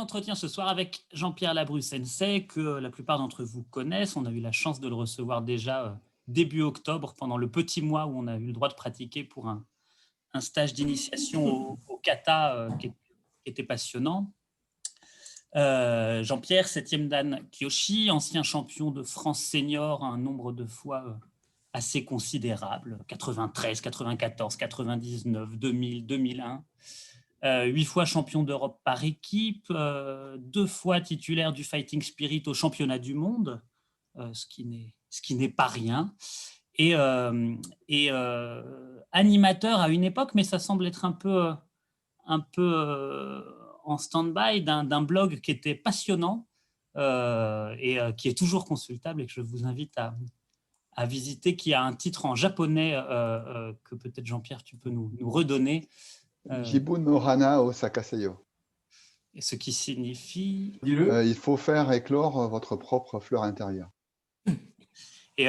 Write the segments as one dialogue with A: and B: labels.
A: entretien ce soir avec Jean-Pierre Labru Sensei, que la plupart d'entre vous connaissent. On a eu la chance de le recevoir déjà début octobre, pendant le petit mois où on a eu le droit de pratiquer pour un stage d'initiation au kata qui était passionnant. Jean-Pierre, 7e dan Kyoshi, ancien champion de France senior un nombre de fois assez considérable, 93, 94, 99, 2000, 2001. 8 fois champion d'Europe par équipe, 2 fois titulaire du Fighting Spirit au championnat du monde, ce qui n'est pas rien. Et animateur à une époque, mais ça semble être un peu en stand-by d'un blog qui était passionnant et qui est toujours consultable et que je vous invite à visiter, qui a un titre en japonais que peut-être Jean-Pierre tu peux nous redonner.
B: Jibun no Hana o Sakaseyo.
A: Et ce qui signifie…
B: Il faut faire éclore votre propre fleur intérieure.
A: Et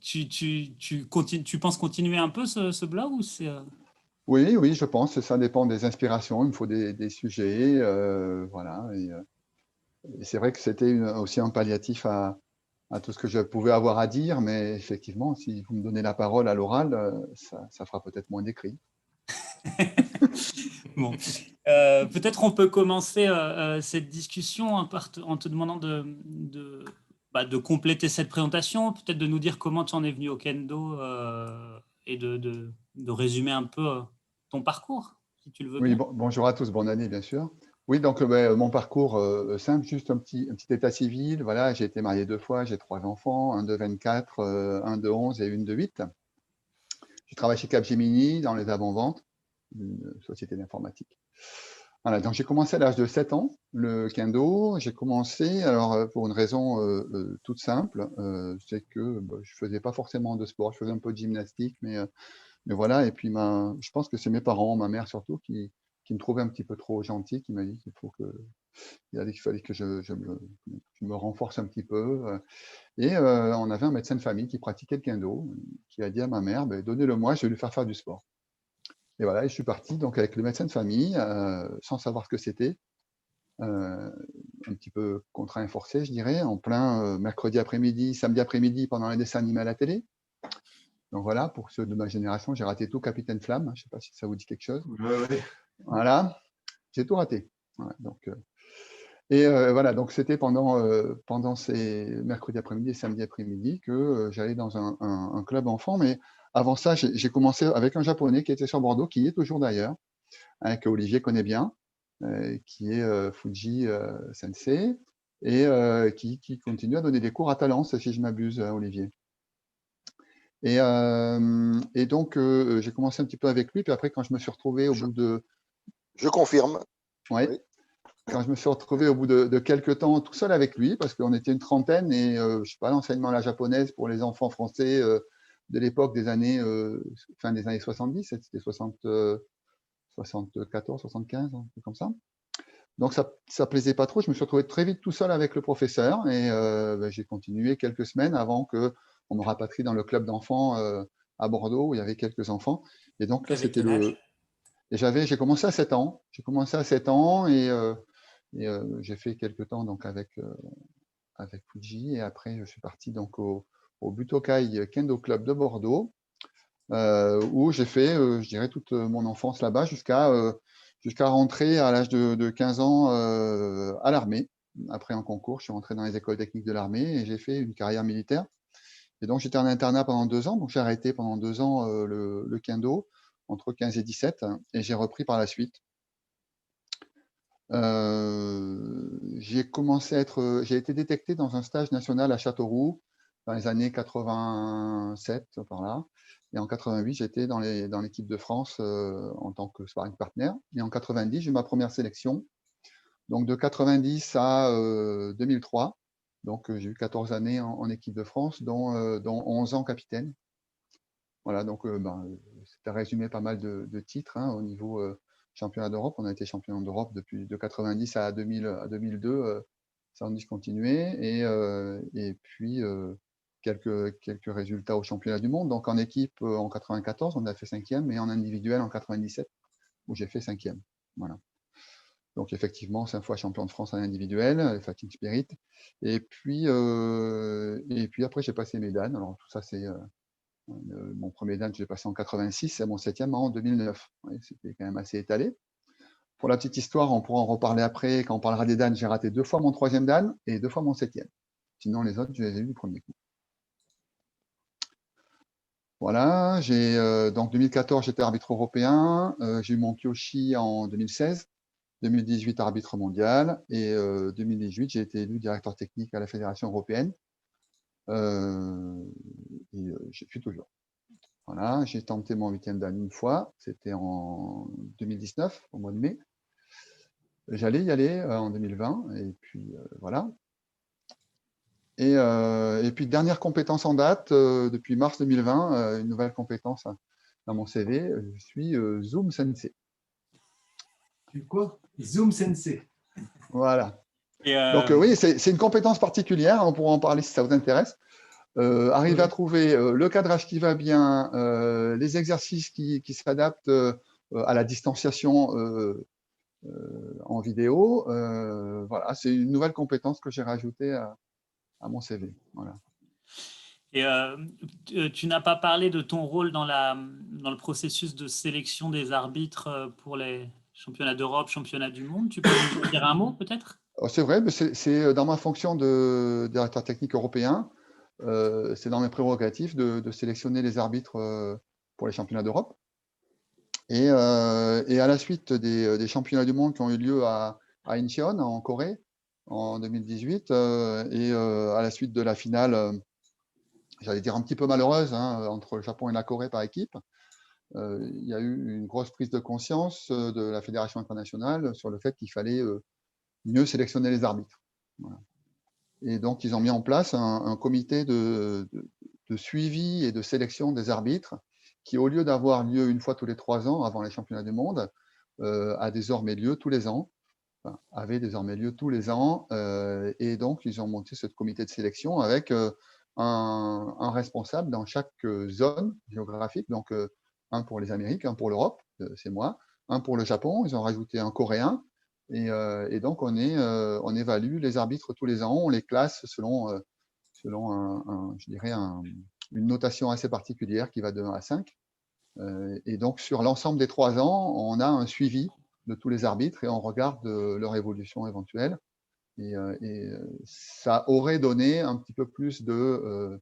A: tu penses continuer un peu ce blog ou c'est…
B: Oui, je pense. Ça dépend des inspirations. Il me faut des sujets. Voilà. Et c'est vrai que c'était aussi un palliatif à tout ce que je pouvais avoir à dire. Mais effectivement, si vous me donnez la parole à l'oral, ça fera peut-être moins d'écrit.
A: Bon, peut-être on peut commencer cette discussion en te demandant de compléter cette présentation, peut-être de nous dire comment tu en es venu au kendo et de résumer un peu ton parcours, si tu le veux bien.
B: Bonjour à tous, bonne année bien sûr. Oui, donc mon parcours simple, juste un petit état civil. Voilà, j'ai été marié 2 fois, j'ai 3 enfants, un de 24, un de 11 et une de 8. Je travaille chez Capgemini dans les avant-ventes, une société d'informatique. Voilà, donc j'ai commencé à l'âge de 7 ans, le kendo. J'ai commencé, alors pour une raison toute simple, c'est que je faisais pas forcément de sport, je faisais un peu de gymnastique, mais voilà. Et puis je pense que c'est mes parents, ma mère surtout, qui me trouvaient un petit peu trop gentil, qui m'a dit qu'il fallait que je me renforce un petit peu. Et on avait un médecin de famille qui pratiquait le kendo, qui a dit à ma mère, donnez-le-moi, je vais lui faire du sport. Et voilà, et je suis parti donc avec le médecin de famille, sans savoir ce que c'était, un petit peu contraint et forcé, je dirais, en plein mercredi après-midi, samedi après-midi, pendant les dessins animés à la télé. Donc voilà, pour ceux de ma génération, j'ai raté tout Capitaine Flamme. Je ne sais pas si ça vous dit quelque chose.
C: Ouais.
B: Voilà, j'ai tout raté. Voilà, donc, voilà, donc c'était pendant ces mercredis après-midi et samedi après-midi que j'allais dans un club enfant. Mais avant ça, j'ai commencé avec un japonais qui était sur Bordeaux, qui y est toujours d'ailleurs, hein, que Olivier connaît bien, qui est Fuji Sensei, et qui continue à donner des cours à Talence, si je m'abuse, Olivier. Et donc, j'ai commencé un petit peu avec lui, puis après, quand je me suis retrouvé au bout de…
C: Je confirme.
B: Ouais. Oui. Quand je me suis retrouvé au bout de quelques temps tout seul avec lui, parce qu'on était une trentaine, et je sais pas, l'enseignement à la japonaise pour les enfants français de l'époque des années, fin des années 70, c'était 74, 75, un truc comme ça. Donc, ça plaisait pas trop. Je me suis retrouvé très vite tout seul avec le professeur, et j'ai continué quelques semaines avant qu'on me rapatrie dans le club d'enfants à Bordeaux, où il y avait quelques enfants. Et donc, c'était j'ai commencé à 7 ans. J'ai commencé à 7 ans, et j'ai fait quelques temps donc avec Fuji, et après, je suis parti donc au Butokai Kendo Club de Bordeaux, où j'ai fait, je dirais, toute mon enfance là-bas jusqu'à rentrer à l'âge de 15 ans à l'armée. Après un concours, je suis rentré dans les écoles techniques de l'armée et j'ai fait une carrière militaire. Et donc, j'étais en internat pendant 2 ans. Donc, j'ai arrêté pendant 2 ans le kendo, entre 15 et 17, et j'ai repris par la suite. J'ai été détecté dans un stage national à Châteauroux dans les années 87, par là. Et en 88, j'étais dans l'équipe de France en tant que sparring partner. Et en 90, j'ai eu ma première sélection. Donc de 90 à 2003. Donc j'ai eu 14 années en équipe de France, dont 11 ans capitaine. Voilà, donc c'est à résumer pas mal de titres au niveau championnat d'Europe. On a été champion d'Europe de 90 à 2002, sans discontinuer. Et puis quelques résultats au championnat du monde. Donc en équipe en 94, on a fait 5e, et en individuel en 97, où j'ai fait 5e. Voilà. Donc, effectivement, 5 fois champion de France en individuel, Fighting Spirit. Et puis après, j'ai passé mes Dan. Alors, tout ça, c'est mon premier Dan, je l'ai passé en 86 et mon 7e en 2009. Ouais, c'était quand même assez étalé. Pour la petite histoire, on pourra en reparler après. Quand on parlera des Dan, j'ai raté 2 fois mon 3e Dan et 2 fois mon 7e. Sinon, les autres, je les ai eu du premier coup. Voilà, donc 2014, j'étais arbitre européen. J'ai eu mon Kyoshi en 2016. 2018, arbitre mondial. Et 2018, j'ai été élu directeur technique à la Fédération européenne. J'y suis toujours. Voilà, j'ai tenté mon 8e Dan une fois. C'était en 2019, au mois de mai. J'allais y aller en 2020. Et puis, voilà. Et puis, dernière compétence en date, depuis mars 2020, une nouvelle compétence dans mon CV, je suis Zoom Sensei.
C: Quoi? Zoom Sensei.
B: Voilà. Donc oui, c'est une compétence particulière, on pourra en parler si ça vous intéresse. Arriver à trouver le cadrage qui va bien, les exercices qui s'adaptent à la distanciation en vidéo. Voilà, c'est une nouvelle compétence que j'ai rajoutée à mon CV. Voilà.
A: Et tu n'as pas parlé de ton rôle dans le processus de sélection des arbitres pour les championnats d'Europe, championnats du monde. Tu peux nous dire un mot peut-être?
B: C'est vrai, mais c'est dans ma fonction de directeur technique européen, c'est dans mes prérogatives de sélectionner les arbitres pour les championnats d'Europe. Et à la suite des championnats du monde qui ont eu lieu à Incheon, en Corée, en 2018, et à la suite de la finale, j'allais dire un petit peu malheureuse, hein, entre le Japon et la Corée par équipe, il y a eu une grosse prise de conscience de la Fédération internationale sur le fait qu'il fallait mieux sélectionner les arbitres. Voilà. Et donc, ils ont mis en place un comité de suivi et de sélection des arbitres qui, au lieu d'avoir lieu une fois tous les 3 ans avant les championnats du monde, a désormais lieu tous les ans. Enfin, avait désormais lieu tous les ans. Et donc, ils ont monté ce comité de sélection avec un responsable dans chaque zone géographique. Donc, un pour les Amériques, un pour l'Europe, c'est moi, un pour le Japon. Ils ont rajouté un Coréen. Et donc, on évalue les arbitres tous les ans. On les classe selon je dirais une notation assez particulière qui va de 1 à 5. Et donc, sur l'ensemble des 3 ans, on a un suivi de tous les arbitres et on regarde leur évolution éventuelle. Et ça aurait donné un petit peu plus je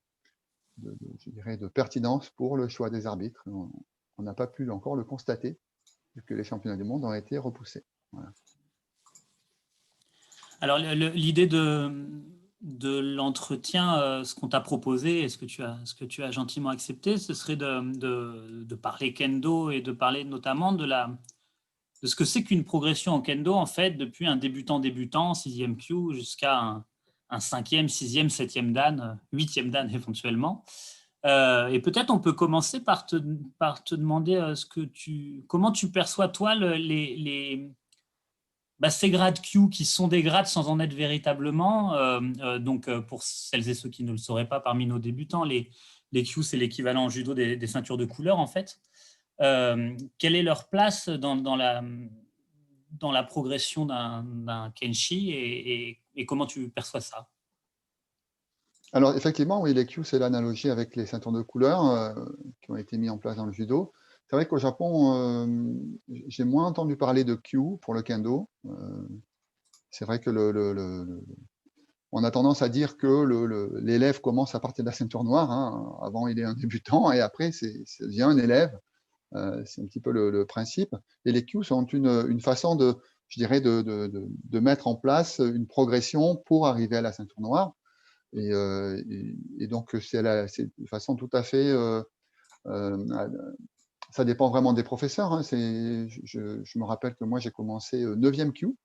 B: dirais, de pertinence pour le choix des arbitres. On n'a pas pu encore le constater, vu que les championnats du monde ont été repoussés. Voilà.
A: Alors, l'idée de l'entretien, ce qu'on t'a proposé et ce que tu as gentiment accepté, ce serait de parler kendo et de parler notamment de ce que c'est qu'une progression en kendo, en fait, depuis un débutant, 6e Kyu, jusqu'à un 5e, 6e, 7e Dan, 8e Dan éventuellement. Et peut-être on peut commencer par te demander comment tu perçois, toi, ces grades Q qui sont des grades sans en être véritablement. Donc, pour celles et ceux qui ne le sauraient pas parmi nos débutants, les Q, c'est l'équivalent en judo des ceintures de couleur, en fait. Quelle est leur place dans la progression d'un Kenshi et comment tu perçois ça?
B: Alors, effectivement, oui, les Q, c'est l'analogie avec les ceintures de couleur qui ont été mis en place dans le judo. C'est vrai qu'au Japon, j'ai moins entendu parler de Q pour le kendo. C'est vrai que on a tendance à dire que l'élève commence à partir de la ceinture noire. Hein. Avant, il est un débutant et après, ça devient un élève. C'est un petit peu le principe. Et les Q sont une façon je dirais, de mettre en place une progression pour arriver à la ceinture noire. Et donc, c'est de façon tout à fait… ça dépend vraiment des professeurs. Hein. Je me rappelle que moi, j'ai commencé 9e Q.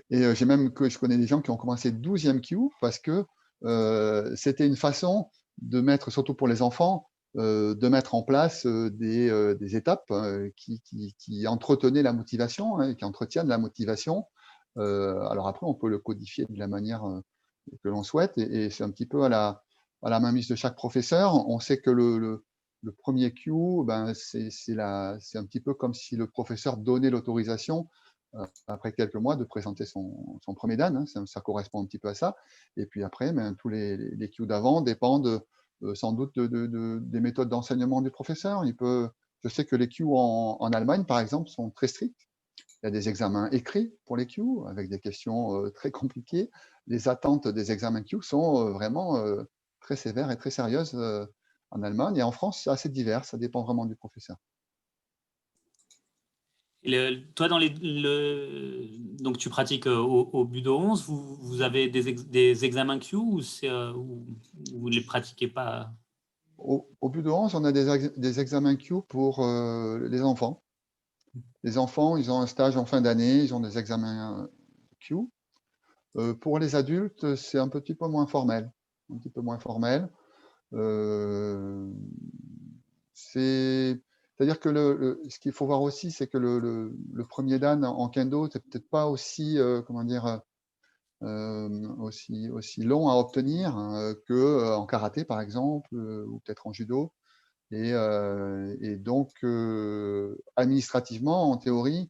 B: Et je connais des gens qui ont commencé 12e Q parce que c'était une façon de mettre, surtout pour les enfants, de mettre en place des étapes qui entretenaient la motivation, hein, qui entretiennent la motivation. Alors après, on peut le codifier de la manière que l'on souhaite et c'est un petit peu à la mainmise de chaque professeur. On sait que le premier Q, ben, c'est un petit peu comme si le professeur donnait l'autorisation après quelques mois, de présenter son premier dan. Hein, ça correspond un petit peu à ça. Et puis après, tous les cues d'avant dépendent sans doute des méthodes d'enseignement du professeur. Je sais que les cues en Allemagne, par exemple, sont très strictes. Il y a des examens écrits pour les Q, avec des questions très compliquées. Les attentes des examens Q sont vraiment très sévères et très sérieuses en Allemagne. Et en France, c'est assez divers, ça dépend vraiment du professeur.
A: Toi, donc tu pratiques au Budo 11, vous avez des examens Q ou vous ne les pratiquez pas?
B: Au Budo 11, on a des examens Q pour les enfants. Les enfants, ils ont un stage en fin d'année, ils ont des examens Q. Pour les adultes, c'est un petit peu moins formel. Un petit peu moins formel. C'est-à-dire que ce qu'il faut voir aussi, c'est que le premier dan en kendo, c'est peut-être pas aussi, comment dire, aussi long à obtenir qu'en karaté, par exemple, ou peut-être en judo. Et donc, administrativement, en théorie,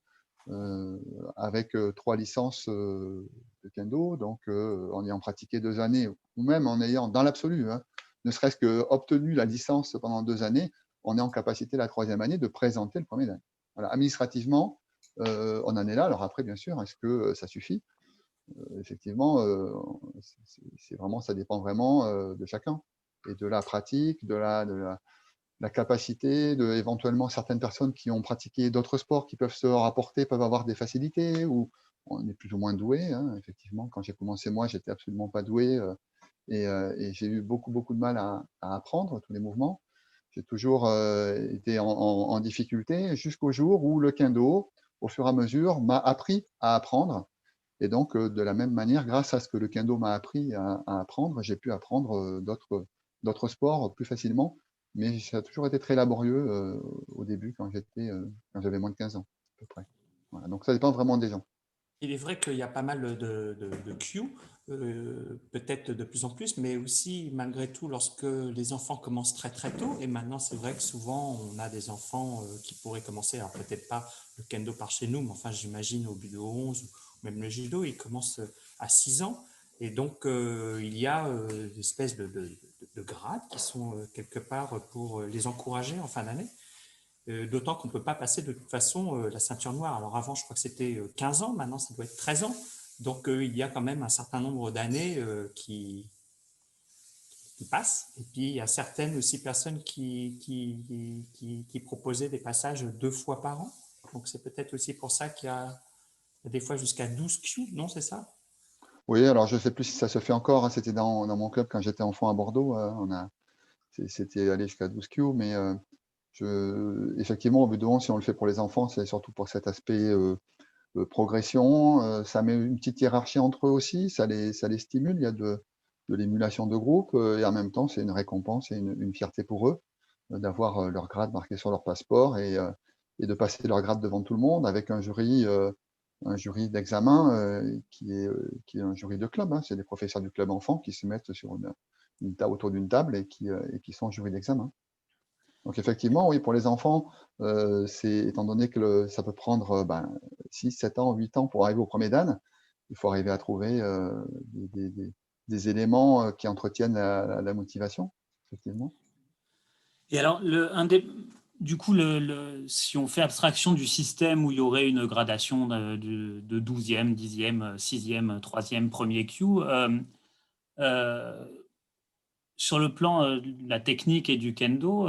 B: avec 3 licences de kendo, donc en ayant pratiqué 2 années, ou même en ayant, dans l'absolu, hein, ne serait-ce qu'obtenu la licence pendant 2 années, on est en capacité la 3e année de présenter le premier dan. Voilà, administrativement, on en est là. Alors après, bien sûr, est-ce que ça suffit? Effectivement, ça dépend vraiment de chacun et de la pratique, de la capacité éventuellement certaines personnes qui ont pratiqué d'autres sports qui peuvent se rapporter, peuvent avoir des facilités, ou on est plus ou moins doué. Hein, effectivement, quand j'ai commencé, moi, j'étais absolument pas doué et j'ai eu beaucoup de mal à apprendre tous les mouvements. J'ai toujours été en difficulté jusqu'au jour où le kendo, au fur et à mesure, m'a appris à apprendre. Et donc, de la même manière, grâce à ce que le kendo m'a appris à apprendre, j'ai pu apprendre d'autres sports plus facilement. Mais ça a toujours été très laborieux au début, quand j'avais moins de 15 ans, à peu près. Voilà, donc, ça dépend vraiment des gens.
C: Il est vrai qu'il y a pas mal de Q, peut-être de plus en plus, mais aussi malgré tout lorsque les enfants commencent très très tôt, et maintenant c'est vrai que souvent on a des enfants qui pourraient commencer, alors peut-être pas le kendo par chez nous, mais enfin j'imagine au Budo 11 ou même le judo, ils commencent à 6 ans, et donc il y a des espèces de grades qui sont quelque part pour les encourager en fin d'année. D'autant qu'on ne peut pas passer de toute façon la ceinture noire. Alors avant, je crois que c'était 15 ans, maintenant ça doit être 13 ans. Donc il y a quand même un certain nombre d'années qui passent. Et puis il y a certaines aussi personnes qui proposaient des passages 2 fois par an. Donc c'est peut-être aussi pour ça qu'il y a des fois jusqu'à 12 Q, non, c'est ça?
B: Oui, alors je ne sais plus si ça se fait encore. Hein, c'était dans mon club quand j'étais enfant à Bordeaux. C'était aller jusqu'à 12 Q, mais effectivement, au bout de 11, si on le fait pour les enfants, c'est surtout pour cet aspect progression. Ça met une petite hiérarchie entre eux aussi, ça les stimule. Il y a de l'émulation de groupe et en même temps, c'est une récompense et une fierté pour eux d'avoir leur grade marqué sur leur passeport et de passer leur grade devant tout le monde avec un jury d'examen qui est un jury de club. Hein. C'est des professeurs du club enfant qui se mettent sur autour d'une table et qui sont jury d'examen. Donc effectivement, oui, pour les enfants, étant donné que ça peut prendre 6, 7 ans, 8 ans pour arriver au premier dan, il faut arriver à trouver des éléments qui entretiennent la motivation, effectivement.
A: Et alors, du coup, si on fait abstraction du système où il y aurait une gradation de 12e, 10e, 6e, 3e, premier Q, sur le plan de la technique et du kendo,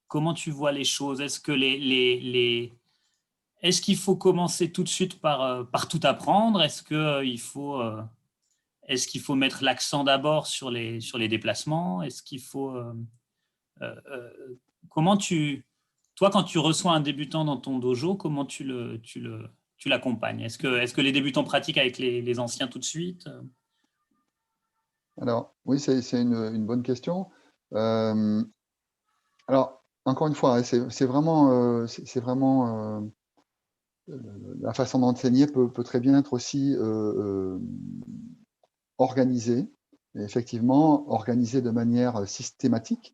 A: comment tu vois les choses? Est-ce que est-ce qu'il faut commencer tout de suite par tout apprendre? Est-ce qu'il faut mettre l'accent d'abord sur les déplacements? Est-ce qu'il faut comment toi, quand tu reçois un débutant dans ton dojo, comment tu l'accompagnes? Est-ce que les débutants pratiquent avec les anciens tout de suite?
B: Alors, oui, c'est une bonne question. Alors, encore une fois, hein, c'est vraiment, la façon d'enseigner peut très bien être aussi organisée, et effectivement organisée de manière systématique,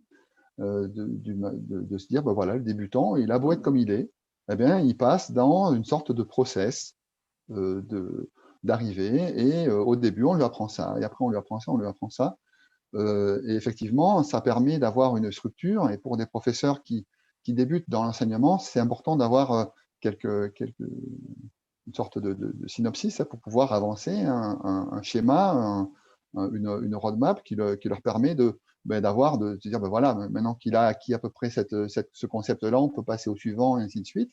B: de se dire, voilà, le débutant, il a beau être comme il est, eh bien, ils passent dans une sorte de process d'arrivée. Et au début, on lui apprend ça. Et après, on lui apprend ça, on lui apprend ça. Et effectivement, ça permet d'avoir une structure. Et pour des professeurs qui débutent dans l'enseignement, c'est important d'avoir une sorte de synopsis pour pouvoir avancer, un schéma, une roadmap qui leur permet d'avoir, de se dire, voilà, maintenant qu'il a acquis à peu près ce concept-là, on peut passer au suivant, et ainsi de suite.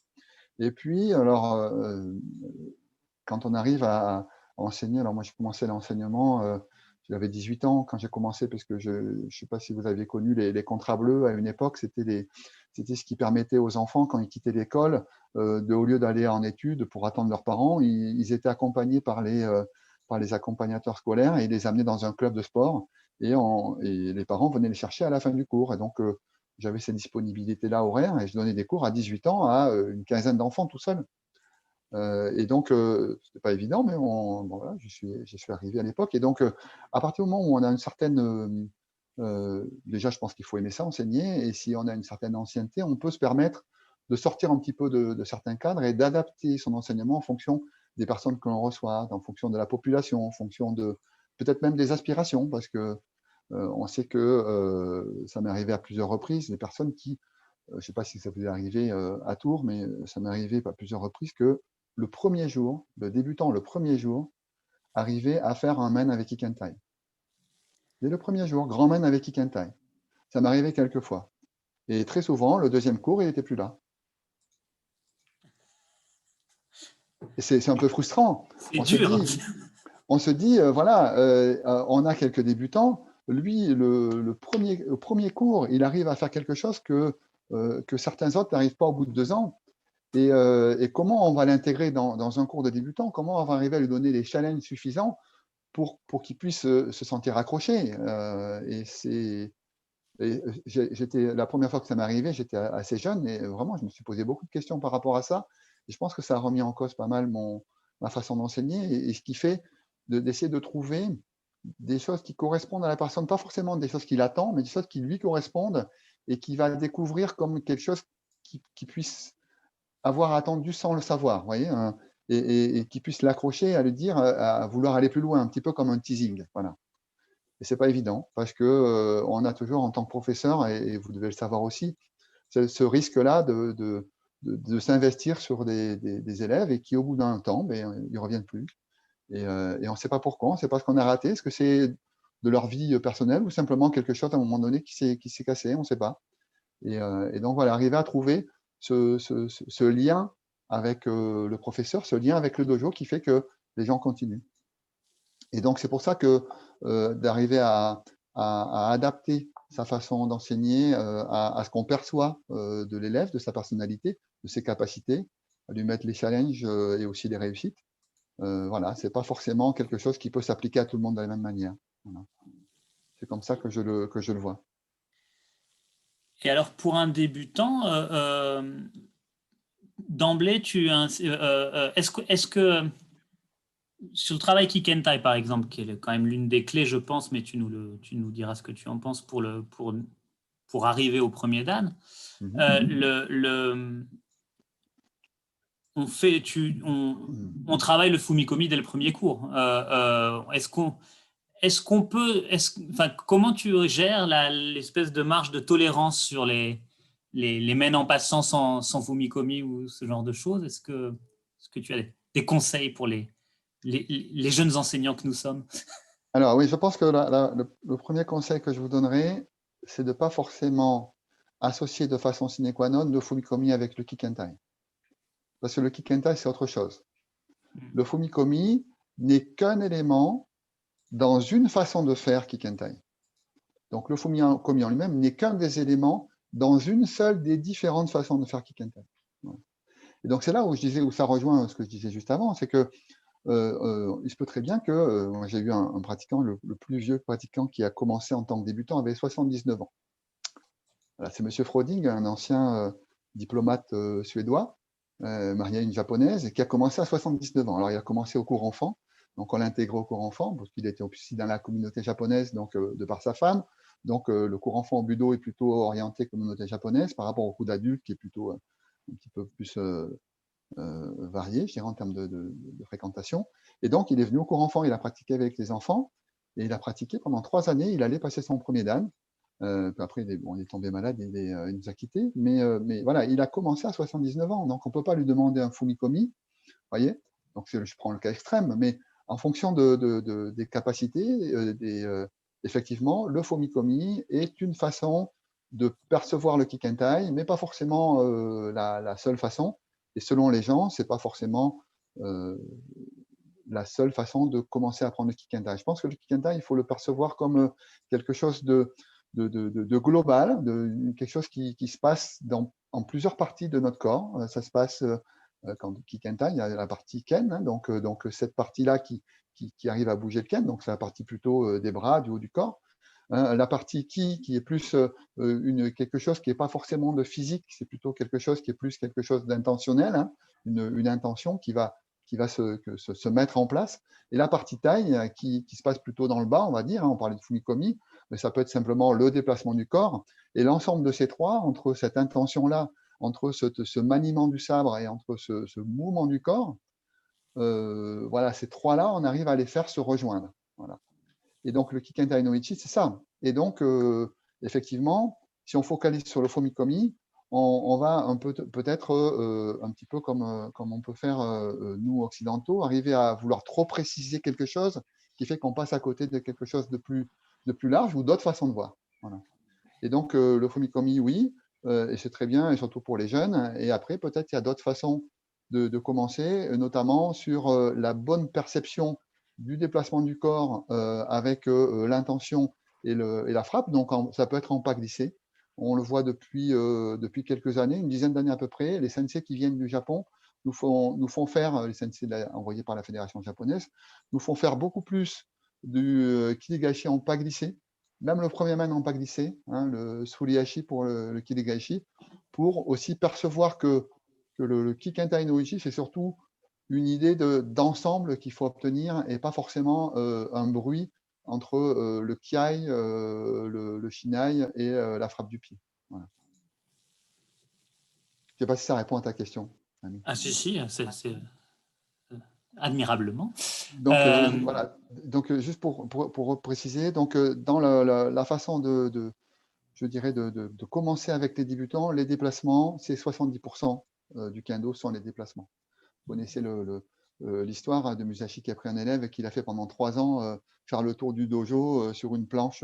B: Et puis, alors, quand on arrive à enseigner, alors moi, j'ai commencé l'enseignement, j'avais 18 ans quand j'ai commencé, parce que je ne sais pas si vous aviez connu les contrats bleus à une époque, c'était ce qui permettait aux enfants, quand ils quittaient l'école, au lieu d'aller en études pour attendre leurs parents, ils étaient accompagnés par les accompagnateurs scolaires, et ils les amenaient dans un club de sport, et les parents venaient les chercher à la fin du cours. Et donc, j'avais ces disponibilités-là horaires, et je donnais des cours à 18 ans à une quinzaine d'enfants tout seul. Et donc, c'était pas évident, mais voilà, j'y suis arrivé à l'époque. Et donc, à partir du moment où on a une certaine… déjà, je pense qu'il faut aimer ça, enseigner. Et si on a une certaine ancienneté, on peut se permettre de sortir un petit peu de certains cadres et d'adapter son enseignement en fonction des personnes que l'on reçoit, en fonction de la population, en fonction de peut-être même des aspirations, parce que on sait que ça m'est arrivé à plusieurs reprises, des personnes qui, je ne sais pas si ça vous est arrivé à Tours, mais ça m'est arrivé à plusieurs reprises que le premier jour, le débutant, le premier jour, arrivait à faire un men avec Ikentai. Dès le premier jour, grand men avec Ikentai. Ça m'arrivait quelques fois. Et très souvent, le deuxième cours, il n'était plus là. Et c'est un peu frustrant.
A: C'est dur.
B: On se dit, voilà, on a quelques débutants. Lui, le premier cours, il arrive à faire quelque chose que certains autres n'arrivent pas au bout de 2 ans. Et comment on va l'intégrer dans un cours de débutant? Comment on va arriver à lui donner les challenges suffisants pour qu'il puisse se sentir accroché? La première fois que ça m'est arrivé, j'étais assez jeune, et vraiment, je me suis posé beaucoup de questions par rapport à ça. Et je pense que ça a remis en cause pas mal ma façon d'enseigner, et ce qui fait d'essayer de trouver des choses qui correspondent à la personne, pas forcément des choses qu'il attend, mais des choses qui lui correspondent, et qui va découvrir comme quelque chose qui puisse avoir attendu sans le savoir, voyez, et qui puisse l'accrocher à le dire, à vouloir aller plus loin, un petit peu comme un teasing. Voilà. Et c'est pas évident, parce que on a toujours, en tant que professeur, et vous devez le savoir aussi, ce risque-là de s'investir sur des élèves, et qui, au bout d'un temps, ils ne reviennent plus. Et on ne sait pas pourquoi, on ne sait pas ce qu'on a raté. Est-ce que c'est de leur vie personnelle, ou simplement quelque chose à un moment donné qui s'est cassé? On ne sait pas. Et donc voilà, arriver à trouver ce lien avec le professeur, ce lien avec le dojo, qui fait que les gens continuent. Et donc c'est pour ça que d'arriver à adapter sa façon d'enseigner à ce qu'on perçoit de l'élève, de sa personnalité, de ses capacités, à lui mettre les challenges et aussi les réussites. Voilà, c'est pas forcément quelque chose qui peut s'appliquer à tout le monde de la même manière. Voilà. C'est comme ça que je le vois.
A: Et alors, pour un débutant, d'emblée, est-ce que sur le travail Kikentai, par exemple, qui est quand même l'une des clés, je pense, mais tu nous diras ce que tu en penses pour arriver au premier dan, on travaille le fumikomi dès le premier cours. Comment tu gères l'espèce de marge de tolérance sur les men en passant sans fumikomi ou ce genre de choses? Est-ce que tu as des conseils pour les jeunes enseignants que nous sommes?
B: Alors oui, je pense que le premier conseil que je vous donnerai, c'est de ne pas forcément associer de façon sine qua non le fumikomi avec le Kikentai. Parce que le Kikentai, c'est autre chose. Le fumikomi n'est qu'un élément dans une façon de faire Kikentai. Donc le fumikomi en lui-même n'est qu'un des éléments dans une seule des différentes façons de faire Kikentai. Et donc c'est là où ça rejoint ce que je disais juste avant, c'est que il se peut très bien que j'ai eu un pratiquant, le plus vieux pratiquant qui a commencé en tant que débutant, avait 79 ans. Voilà, c'est M. Froding, un ancien diplomate suédois, marié à une japonaise, et qui a commencé à 79 ans. Alors il a commencé au cours enfant, donc on l'a intégré au cours enfant, parce qu'il était aussi dans la communauté japonaise, donc de par sa femme. Donc le cours enfant au budo est plutôt orienté communauté japonaise par rapport au cours d'adulte qui est plutôt un petit peu plus varié, je dirais, en termes de fréquentation. Et donc, il est venu au cours enfant, il a pratiqué avec les enfants, et il a pratiqué pendant 3 années. Il allait passer son premier dan. Puis après, il est tombé malade, il nous a quittés. Mais voilà, il a commencé à 79 ans, donc on ne peut pas lui demander un fumikomi, voyez. Donc, je prends le cas extrême, mais en fonction des capacités, effectivement, le fumikomi est une façon de percevoir le kikentai, mais pas forcément la seule façon. Et selon les gens, ce n'est pas forcément la seule façon de commencer à apprendre le kikentai. Je pense que le kikentai, il faut le percevoir comme quelque chose de global, quelque chose qui se passe en plusieurs parties de notre corps. Ça se passe quand le kikentai, il y a la partie ken, hein, donc cette partie-là qui arrive à bouger le ken, donc c'est la partie plutôt des bras, du haut du corps. La partie qui est plus quelque chose qui n'est pas forcément de physique, c'est plutôt quelque chose qui est plus quelque chose d'intentionnel, hein, une intention qui va se mettre en place. Et la partie taille qui se passe plutôt dans le bas, on va dire, hein, on parlait de fumikomi, mais ça peut être simplement le déplacement du corps. Et l'ensemble de ces trois, entre cette intention-là, entre ce maniement du sabre et entre ce mouvement du corps, voilà, ces trois-là, on arrive à les faire se rejoindre. Voilà. Et donc, le Kikentai no Ichi, c'est ça. Et donc, effectivement, si on focalise sur le fumikomi, on va peut-être un petit peu comme on peut faire nous occidentaux, arriver à vouloir trop préciser quelque chose qui fait qu'on passe à côté de quelque chose de plus large ou d'autres façons de voir. Voilà. Et donc, le fumikomi, oui, et c'est très bien, et surtout pour les jeunes. Et après, peut-être il y a d'autres façons de commencer, notamment sur la bonne perception du déplacement du corps avec l'intention et la frappe. Donc, ça peut être en pas glissé. On le voit depuis quelques années, une dizaine d'années à peu près. Les sensei qui viennent du Japon nous font faire, les sensei envoyés par la fédération japonaise, nous font faire beaucoup plus du kirigashi en pas glissé, même le premier man en pas glissé, hein, le Suliashi pour le Kirigashi, pour aussi percevoir que le Kikentai no Ichi, c'est surtout une idée d'ensemble qu'il faut obtenir et pas forcément un bruit entre le Kiai, le Shinai et la frappe du pied. Voilà. Je ne sais pas si ça répond à ta question, Ami.
A: Ah si, c'est admirablement.
B: Donc, voilà. Donc, juste pour préciser, donc, dans la façon je dirais, de commencer avec les débutants, les déplacements, c'est 70% du kendo sont les déplacements. Vous connaissez l'histoire de Musashi qui a pris un élève et qui l'a fait pendant 3 ans faire le tour du dojo sur une planche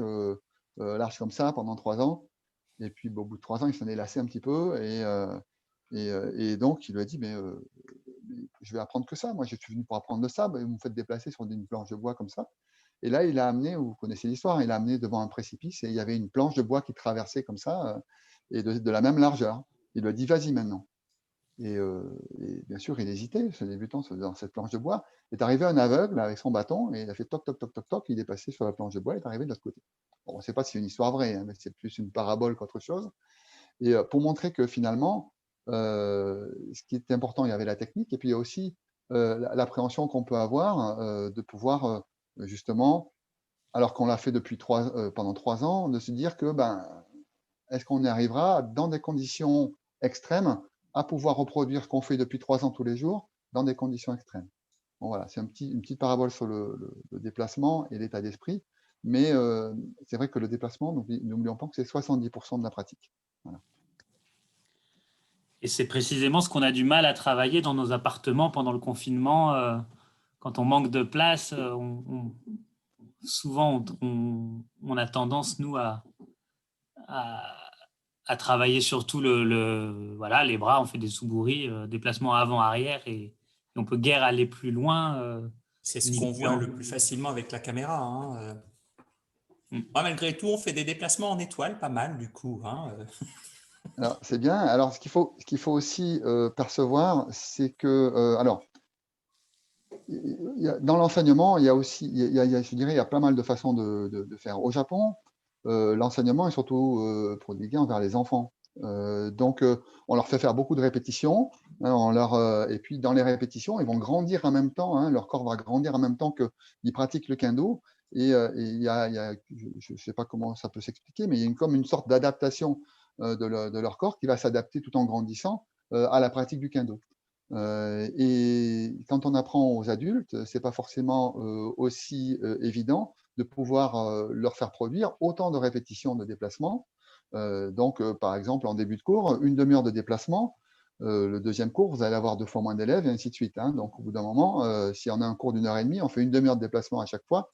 B: large comme ça pendant 3 ans. Et puis, au bout de 3 ans, il s'en est lassé un petit peu. Et donc, il lui a dit, mais je vais apprendre que ça. Moi, je suis venu pour apprendre le sabre et vous me faites déplacer sur une planche de bois comme ça. Et là, il a amené, vous connaissez l'histoire, il a amené devant un précipice et il y avait une planche de bois qui traversait comme ça et de la même largeur. Il lui a dit, vas-y maintenant. Et bien sûr, il hésitait, ce débutant, dans cette planche de bois. Il est arrivé un aveugle avec son bâton et il a fait toc, toc, toc, toc, toc. Il est passé sur la planche de bois et est arrivé de l'autre côté. Bon, on ne sait pas si c'est une histoire vraie, hein, mais c'est plus une parabole qu'autre chose. Et pour montrer que finalement, ce qui est important, il y avait la technique et puis il y a aussi l'appréhension qu'on peut avoir de pouvoir justement, alors qu'on l'a fait pendant 3 ans, de se dire que est-ce qu'on y arrivera dans des conditions extrêmes à pouvoir reproduire ce qu'on fait depuis 3 ans tous les jours dans des conditions extrêmes. Bon, voilà, c'est une petite parabole sur le déplacement et l'état d'esprit, mais c'est vrai que le déplacement, n'oublions pas que c'est 70% de la pratique. Voilà.
A: Et c'est précisément ce qu'on a du mal à travailler dans nos appartements pendant le confinement. Quand on manque de place, souvent on a tendance, nous, à travailler surtout voilà, les bras. On fait des suburi, déplacements avant-arrière, et on peut guère aller plus loin.
C: C'est ce qu'on voit le plus facilement avec la caméra. Hein. Malgré tout, on fait des déplacements en étoile, pas mal du coup. Hein.
B: Alors, c'est bien. Alors, ce qu'il faut aussi percevoir, c'est que, alors, dans l'enseignement, il y a aussi, je dirais, il y a pas mal de façons de faire. Au Japon, l'enseignement est surtout prodigué envers les enfants. Donc, on leur fait faire beaucoup de répétitions. Hein, et puis, dans les répétitions, ils vont grandir en même temps. Hein, leur corps va grandir en même temps qu'ils pratiquent le kendo. Et il y a, je ne sais pas comment ça peut s'expliquer, mais il y a comme une sorte d'adaptation de leur corps qui va s'adapter tout en grandissant. à la pratique du kendo. Et quand on apprend aux adultes, c'est pas forcément aussi évident de pouvoir leur faire produire autant de répétitions de déplacements. Donc, par exemple, en début de cours, une demi-heure de déplacement. Le deuxième cours, vous allez avoir 2 fois moins d'élèves et ainsi de suite. Hein. Donc, au bout d'un moment, si on a un cours d'1 heure et demie, on fait une demi-heure de déplacement à chaque fois.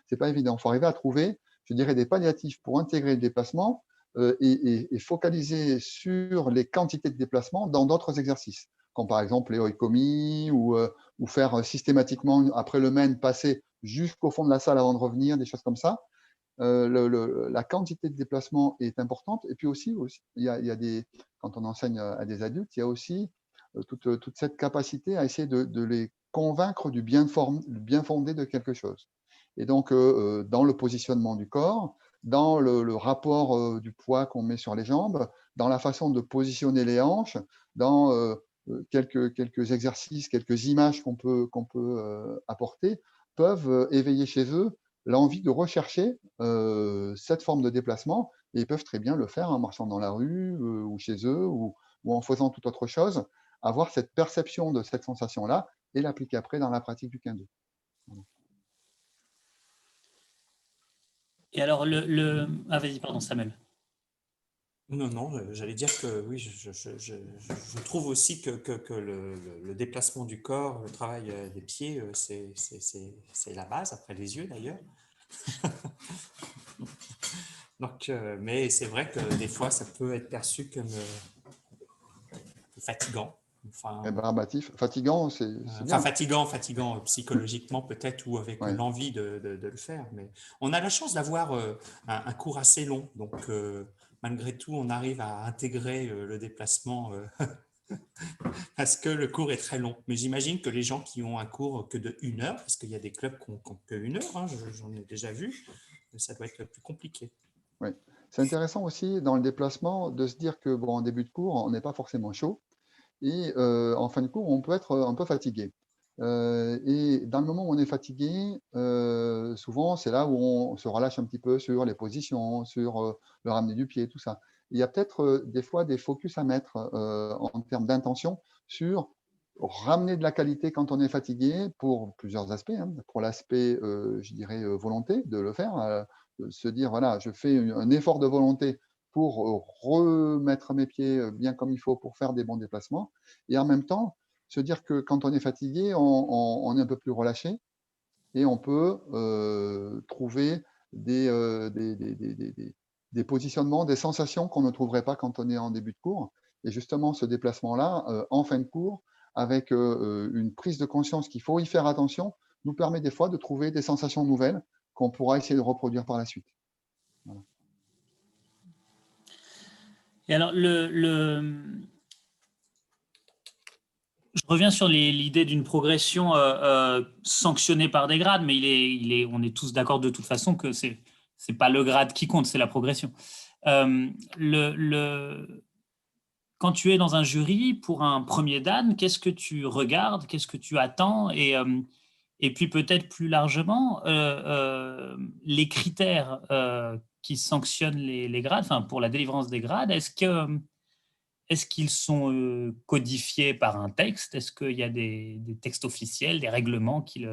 B: C'est pas évident. Il faut arriver à trouver, je dirais, des palliatifs pour intégrer le déplacement et focaliser sur les quantités de déplacement dans d'autres exercices, comme par exemple les oikomi ou faire systématiquement, après le men, passer jusqu'au fond de la salle avant de revenir, des choses comme ça. La quantité de déplacement est importante. Et puis aussi il y a des, quand on enseigne à des adultes, il y a aussi toute cette capacité à essayer de les convaincre du bien fondé de quelque chose. Et donc, dans le positionnement du corps, dans le rapport du poids qu'on met sur les jambes, dans la façon de positionner les hanches, dans quelques exercices, quelques images qu'on peut apporter, peuvent éveiller chez eux l'envie de rechercher cette forme de déplacement. Et ils peuvent très bien le faire en marchant dans la rue ou chez eux ou en faisant toute autre chose, avoir cette perception de cette sensation-là et l'appliquer après dans la pratique du kendo. Voilà.
A: Et alors, ah, vas-y, pardon, Samuel.
C: Non, j'allais dire que oui, je trouve aussi que le déplacement du corps, le travail des pieds, c'est la base, après les yeux d'ailleurs. Donc, mais c'est vrai que des fois, ça peut être perçu comme fatigant. Enfin,
B: Rébarbatif, fatigant, c'est bien.
C: fatigant psychologiquement peut-être ou avec
B: Ouais.
C: l'envie de le faire. Mais on a la chance d'avoir un cours assez long, donc malgré tout, on arrive à intégrer le déplacement parce que le cours est très long. Mais j'imagine que les gens qui ont un cours que de 1 heure, parce qu'il y a des clubs qui n'ont que 1 heure, hein, j'en ai déjà vu, ça doit être plus compliqué.
B: Ouais. C'est intéressant aussi dans le déplacement de se dire que bon, en début de cours, on n'est pas forcément chaud et en fin de cours, on peut être un peu fatigué. Et dans le moment où on est fatigué, souvent, c'est là où on se relâche un petit peu sur les positions, sur le ramener du pied, tout ça. Il y a peut-être des fois des focus à mettre en termes d'intention sur ramener de la qualité quand on est fatigué pour plusieurs aspects. Hein. Pour l'aspect, je dirais, volonté de le faire, se dire, voilà, je fais un effort de volonté pour remettre mes pieds bien comme il faut pour faire des bons déplacements. Et en même temps, se dire que quand on est fatigué, on est un peu plus relâché et on peut trouver des positionnements, des sensations qu'on ne trouverait pas quand on est en début de cours. Et justement, ce déplacement-là, en fin de cours, avec une prise de conscience qu'il faut y faire attention, nous permet des fois de trouver des sensations nouvelles qu'on pourra essayer de reproduire par la suite. Voilà.
A: Et alors, je reviens sur l'idée d'une progression sanctionnée par des grades, mais on est tous d'accord de toute façon que c'est pas le grade qui compte, c'est la progression. Quand tu es dans un jury pour un premier dan, qu'est-ce que tu regardes, qu'est-ce que tu attends et puis peut-être plus largement, les critères qui sanctionnent les grades, enfin pour la délivrance des grades, est-ce qu'ils sont codifiés par un texte? Est-ce qu'il y a des textes officiels, des règlements qui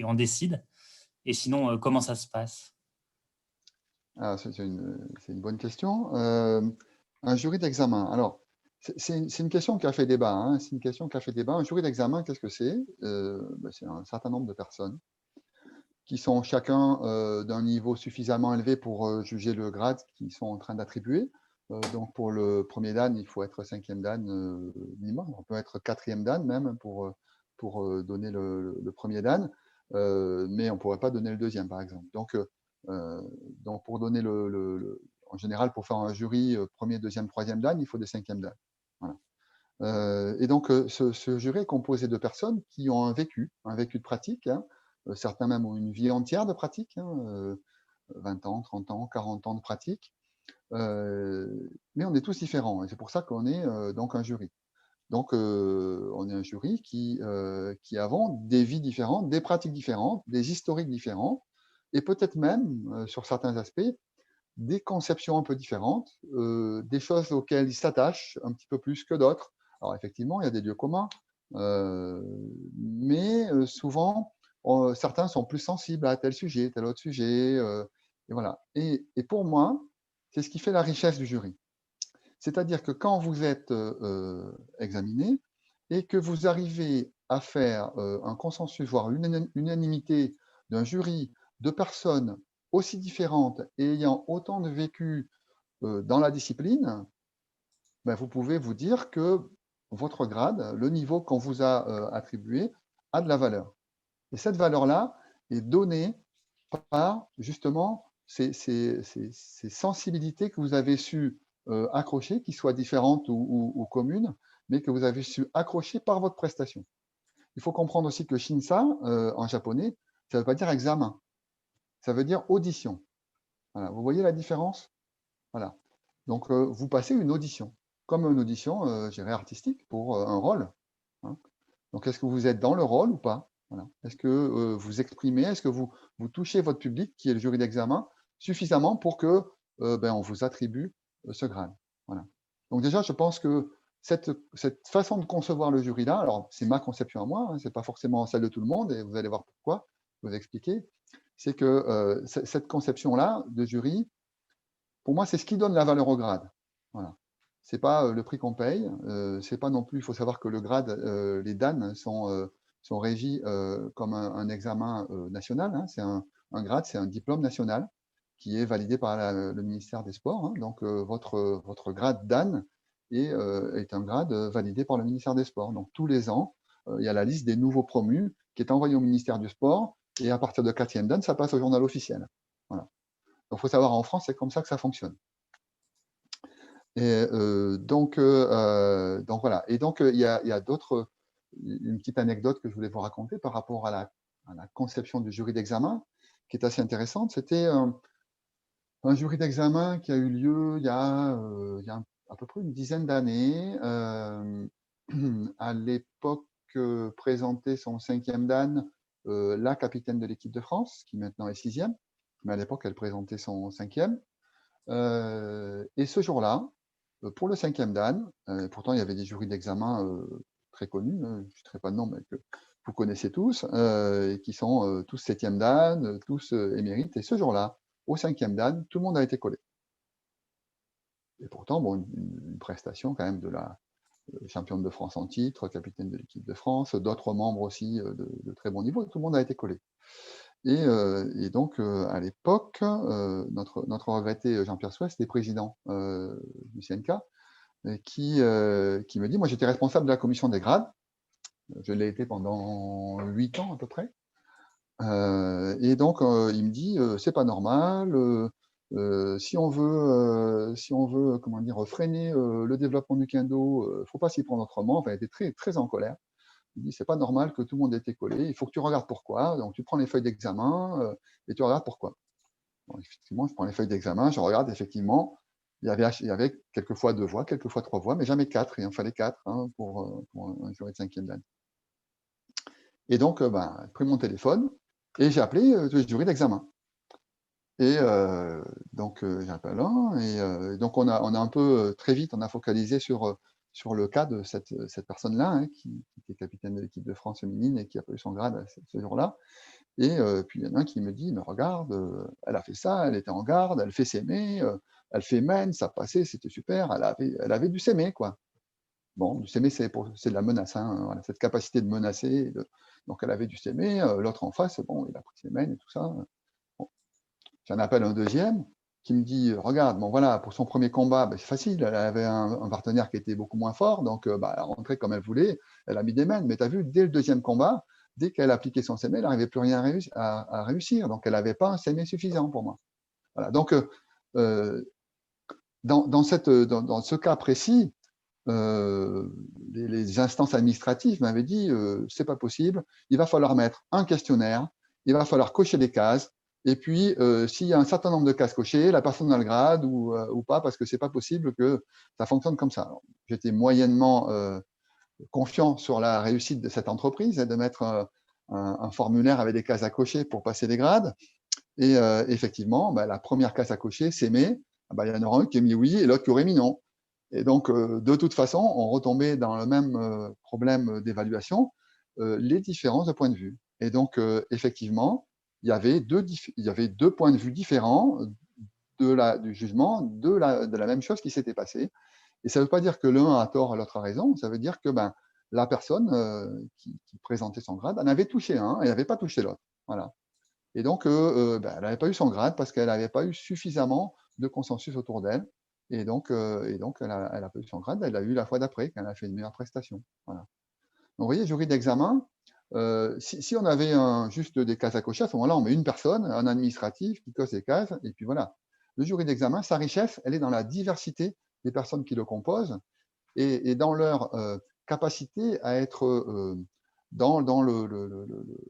A: en décident? Et sinon, comment ça se passe?
B: Ah, c'est une bonne question. Un jury d'examen. Alors, c'est une question qui a fait débat. Hein. C'est une question qui a fait débat. Un jury d'examen, qu'est-ce que c'est? C'est un certain nombre de personnes qui sont chacun d'un niveau suffisamment élevé pour juger le grade qu'ils sont en train d'attribuer. Donc, pour le premier dan, il faut être 5e dan minimum. On peut être 4e dan même pour donner le premier dan, mais on ne pourrait pas donner le deuxième, par exemple. Donc, pour donner en général, pour faire un jury premier, deuxième, troisième dan, il faut des 5e dan. Voilà. Et donc, ce jury est composé de personnes qui ont un vécu de pratique. Hein. Certains même ont une vie entière de pratique, hein, 20 ans, 30 ans, 40 ans de pratique. Mais on est tous différents et c'est pour ça qu'on est donc un jury. Donc, on est un jury qui avons des vies différentes, des pratiques différentes, des historiques différents et peut-être même, sur certains aspects, des conceptions un peu différentes, des choses auxquelles ils s'attachent un petit peu plus que d'autres, Alors effectivement, il y a des lieux communs, mais souvent, certains sont plus sensibles à tel sujet, tel autre sujet, et voilà. Et pour moi, c'est ce qui fait la richesse du jury. C'est-à-dire que quand vous êtes examiné et que vous arrivez à faire un consensus, voire une unanimité d'un jury de personnes aussi différentes et ayant autant de vécu dans la discipline, ben vous pouvez vous dire que votre grade, le niveau qu'on vous a attribué, a de la valeur. Et cette valeur-là est donnée par justement ces sensibilités que vous avez su accrocher, qui soient différentes ou communes, mais que vous avez su accrocher par votre prestation. Il faut comprendre aussi que Shinsa, en japonais, ça ne veut pas dire examen, ça veut dire audition. Voilà. Vous voyez la différence? Voilà. Donc, vous passez une audition, comme une audition, je dirais, artistique pour un rôle. Hein. Donc, est-ce que vous êtes dans le rôle ou pas? Voilà. Est-ce que vous exprimez, est-ce que vous touchez votre public, qui est le jury d'examen, suffisamment pour que on vous attribue ce grade? Voilà. Donc déjà, je pense que cette façon de concevoir le jury-là, alors c'est ma conception à moi, hein, ce n'est pas forcément celle de tout le monde, et vous allez voir pourquoi, je vais vous expliquer, c'est que cette conception-là de jury, pour moi, c'est ce qui donne la valeur au grade. Voilà. Ce n'est pas le prix qu'on paye, c'est pas non plus, il faut savoir que le grade, les DAN sont régis comme un examen national. Hein. C'est un grade, c'est un diplôme national qui est validé par le ministère des Sports. Hein. Donc, votre grade DAN est un grade validé par le ministère des Sports. Donc, tous les ans, il y a la liste des nouveaux promus qui est envoyée au ministère du Sport, et à partir de 4e DAN, ça passe au journal officiel. Voilà. Donc, il faut savoir, en France, c'est comme ça que ça fonctionne. Et donc voilà. Et donc, il y a d'autres, une petite anecdote que je voulais vous raconter par rapport à la conception du jury d'examen, qui est assez intéressante. C'était un jury d'examen qui a eu lieu il y a à peu près une dizaine d'années. À l'époque, présentait son 5e Dan la capitaine de l'équipe de France, qui maintenant est 6e, mais à l'époque, elle présentait son 5e. Et ce jour-là, pour le 5e Dan, pourtant il y avait des jurys d'examen très connus, je ne citerai pas de nom, mais que vous connaissez tous, et qui sont tous 7e Dan, tous émérites. Et ce jour-là, au 5e Dan, tout le monde a été collé. Et pourtant, bon, une prestation quand même de la championne de France en titre, capitaine de l'équipe de France, d'autres membres aussi de très bon niveau, tout le monde a été collé. Et donc, à l'époque, notre regretté Jean-Pierre Souest était président du CNK, qui me dit, moi j'étais responsable de la commission des grades, je l'ai été pendant 8 ans à peu près, et donc il me dit, c'est pas normal, si on veut comment dire, freiner le développement du kendo, il ne faut pas s'y prendre autrement. Enfin, il était très, très en colère. Il dit, c'est pas normal que tout le monde ait été collé, il faut que tu regardes pourquoi. Donc, tu prends les feuilles d'examen et tu regardes pourquoi. Bon, effectivement, je prends les feuilles d'examen, je regarde, effectivement, il y avait quelquefois 2 voix, quelquefois 3 voix, mais jamais 4. Il en fallait 4 hein, pour un jury de 5e Dan. Et donc, j'ai pris mon téléphone et j'ai appelé le jury d'examen. Et donc, j'appelle un, et donc on a un peu très vite, on a focalisé sur le cas de cette personne-là, hein, qui était capitaine de l'équipe de France féminine et qui a pas eu son grade ce jour-là. Et puis il y en a un qui me dit, mais regarde, elle a fait ça, elle était en garde, elle fait s'aimer, elle fait mène, ça passait, c'était super, elle avait du s'aimer, quoi. Bon, du s'aimer, c'est de la menace, hein, voilà, cette capacité de menacer. Donc elle avait du s'aimer, l'autre en face, bon, il a pris ses mènes et tout ça. Bon. J'en appelle un deuxième qui me dit, regarde, bon voilà, pour son premier combat, c'est facile, elle avait un partenaire qui était beaucoup moins fort, donc elle rentrait comme elle voulait, elle a mis des mènes, mais tu as vu, dès le deuxième combat, dès qu'elle appliquait son sémé, elle n'arrivait plus rien à réussir, donc elle n'avait pas un sémé suffisant pour moi. Voilà, donc dans ce cas précis, les instances administratives m'avaient dit, c'est pas possible, il va falloir mettre un questionnaire, il va falloir cocher des cases, et puis s'il y a un certain nombre de cases cochées, la personne a le grade ou pas, parce que c'est pas possible que ça fonctionne comme ça. J'étais moyennement confiant sur la réussite de cette entreprise, de mettre un formulaire avec des cases à cocher pour passer les grades. Et effectivement, la première case à cocher, c'est mais, il y en aura un qui a mis oui et l'autre qui aurait mis non. Et donc, de toute façon, on retombait dans le même problème d'évaluation, les différences de point de vue. Et donc, effectivement, il y avait deux points de vue différents du jugement de la même chose qui s'était passée. Et ça ne veut pas dire que l'un a tort et l'autre a raison, ça veut dire que la personne qui présentait son grade en avait touché un et n'avait pas touché l'autre. Voilà. Et donc, elle n'avait pas eu son grade parce qu'elle n'avait pas eu suffisamment de consensus autour d'elle. Et donc, elle a pas eu son grade, elle l'a eu la fois d'après, quand elle a fait une meilleure prestation. Voilà. Donc, vous voyez, jury d'examen, si on avait juste des cases à cocher, à ce moment-là, on met une personne, un administratif qui coche les cases, et puis voilà. Le jury d'examen, sa richesse, elle est dans la diversité des personnes qui le composent et dans leur capacité à être dans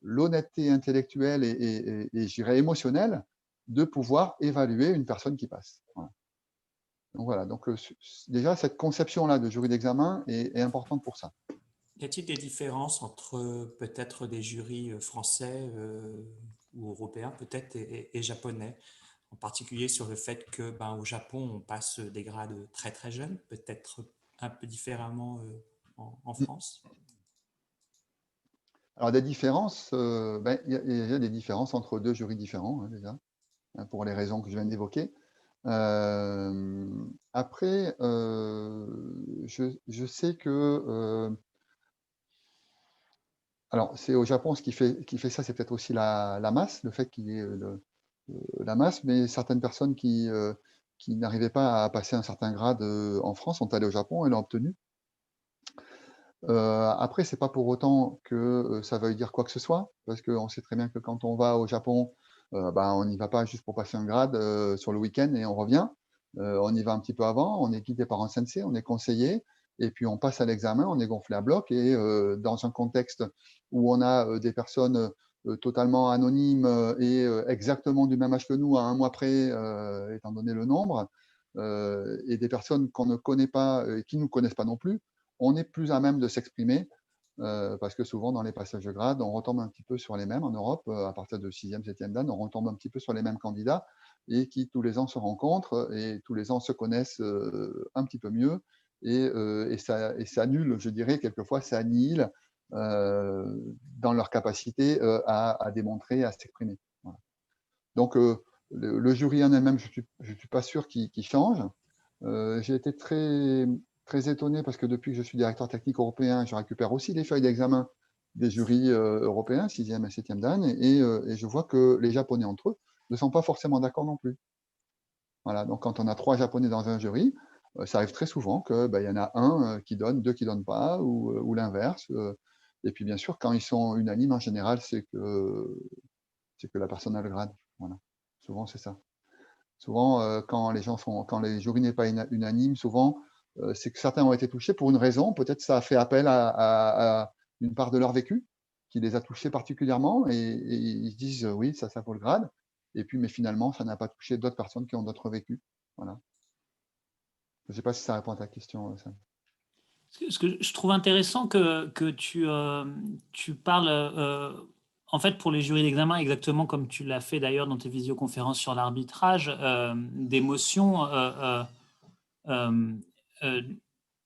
B: l'honnêteté intellectuelle et je dirais émotionnelle de pouvoir évaluer une personne qui passe. Voilà. Donc voilà, donc déjà cette conception-là de jury d'examen est importante pour ça.
C: Y a-t-il des différences entre peut-être des jurys français ou européens peut-être et japonais, en particulier sur le fait que au Japon on passe des grades très très jeunes, peut-être un peu différemment en France?
B: Alors des différences, il y a des différences entre deux jurys différents, hein, déjà, hein, pour les raisons que je viens d'évoquer. Après, je sais que alors c'est au Japon ce qui fait ça, c'est peut-être aussi la masse, le fait qu'il y ait la masse, mais certaines personnes qui n'arrivaient pas à passer un certain grade en France sont allées au Japon et l'ont obtenu. Après, c'est pas pour autant que ça veuille dire quoi que ce soit, parce qu'on sait très bien que quand on va au Japon, on n'y va pas juste pour passer un grade sur le week-end et on revient. On y va un petit peu avant, on est guidé par un sensei, on est conseillé, et puis on passe à l'examen, on est gonflé à bloc, et dans un contexte où on a des personnes totalement anonymes et exactement du même âge que nous, à un mois près, étant donné le nombre, et des personnes qu'on ne connaît pas et qui ne nous connaissent pas non plus, on est plus à même de s'exprimer parce que souvent dans les passages de grade, on retombe un petit peu sur les mêmes en Europe, à partir de 6e, 7e dan, on retombe un petit peu sur les mêmes candidats et qui tous les ans se rencontrent et tous les ans se connaissent un petit peu mieux et ça annule, je dirais, quelquefois ça annihile dans leur capacité à démontrer, à s'exprimer. Voilà. Donc le jury en elle-même, je suis pas sûr qu'il change. J'ai été très étonné parce que depuis que je suis directeur technique européen, je récupère aussi les feuilles d'examen des jurys européens, 6e et 7e dan, et je vois que les Japonais entre eux ne sont pas forcément d'accord non plus. Voilà, donc quand on a 3 Japonais dans un jury, ça arrive très souvent qu'il y en a un qui donne, 2 qui ne donnent pas, ou l'inverse. Et puis bien sûr, quand ils sont unanimes, en général, c'est que la personne a le grade. Voilà. Souvent, c'est ça. Souvent, quand les jurys n'est pas unanime, souvent, c'est que certains ont été touchés pour une raison. Peut-être ça a fait appel à une part de leur vécu qui les a touchés particulièrement et ils se disent oui, ça vaut le grade. Et puis, mais finalement, ça n'a pas touché d'autres personnes qui ont d'autres vécus. Voilà. Je ne sais pas si ça répond à ta question, Sam.
A: Ce que je trouve intéressant que tu parles, en fait, pour les jurys d'examen, exactement comme tu l'as fait d'ailleurs dans tes visioconférences sur l'arbitrage, d'émotions.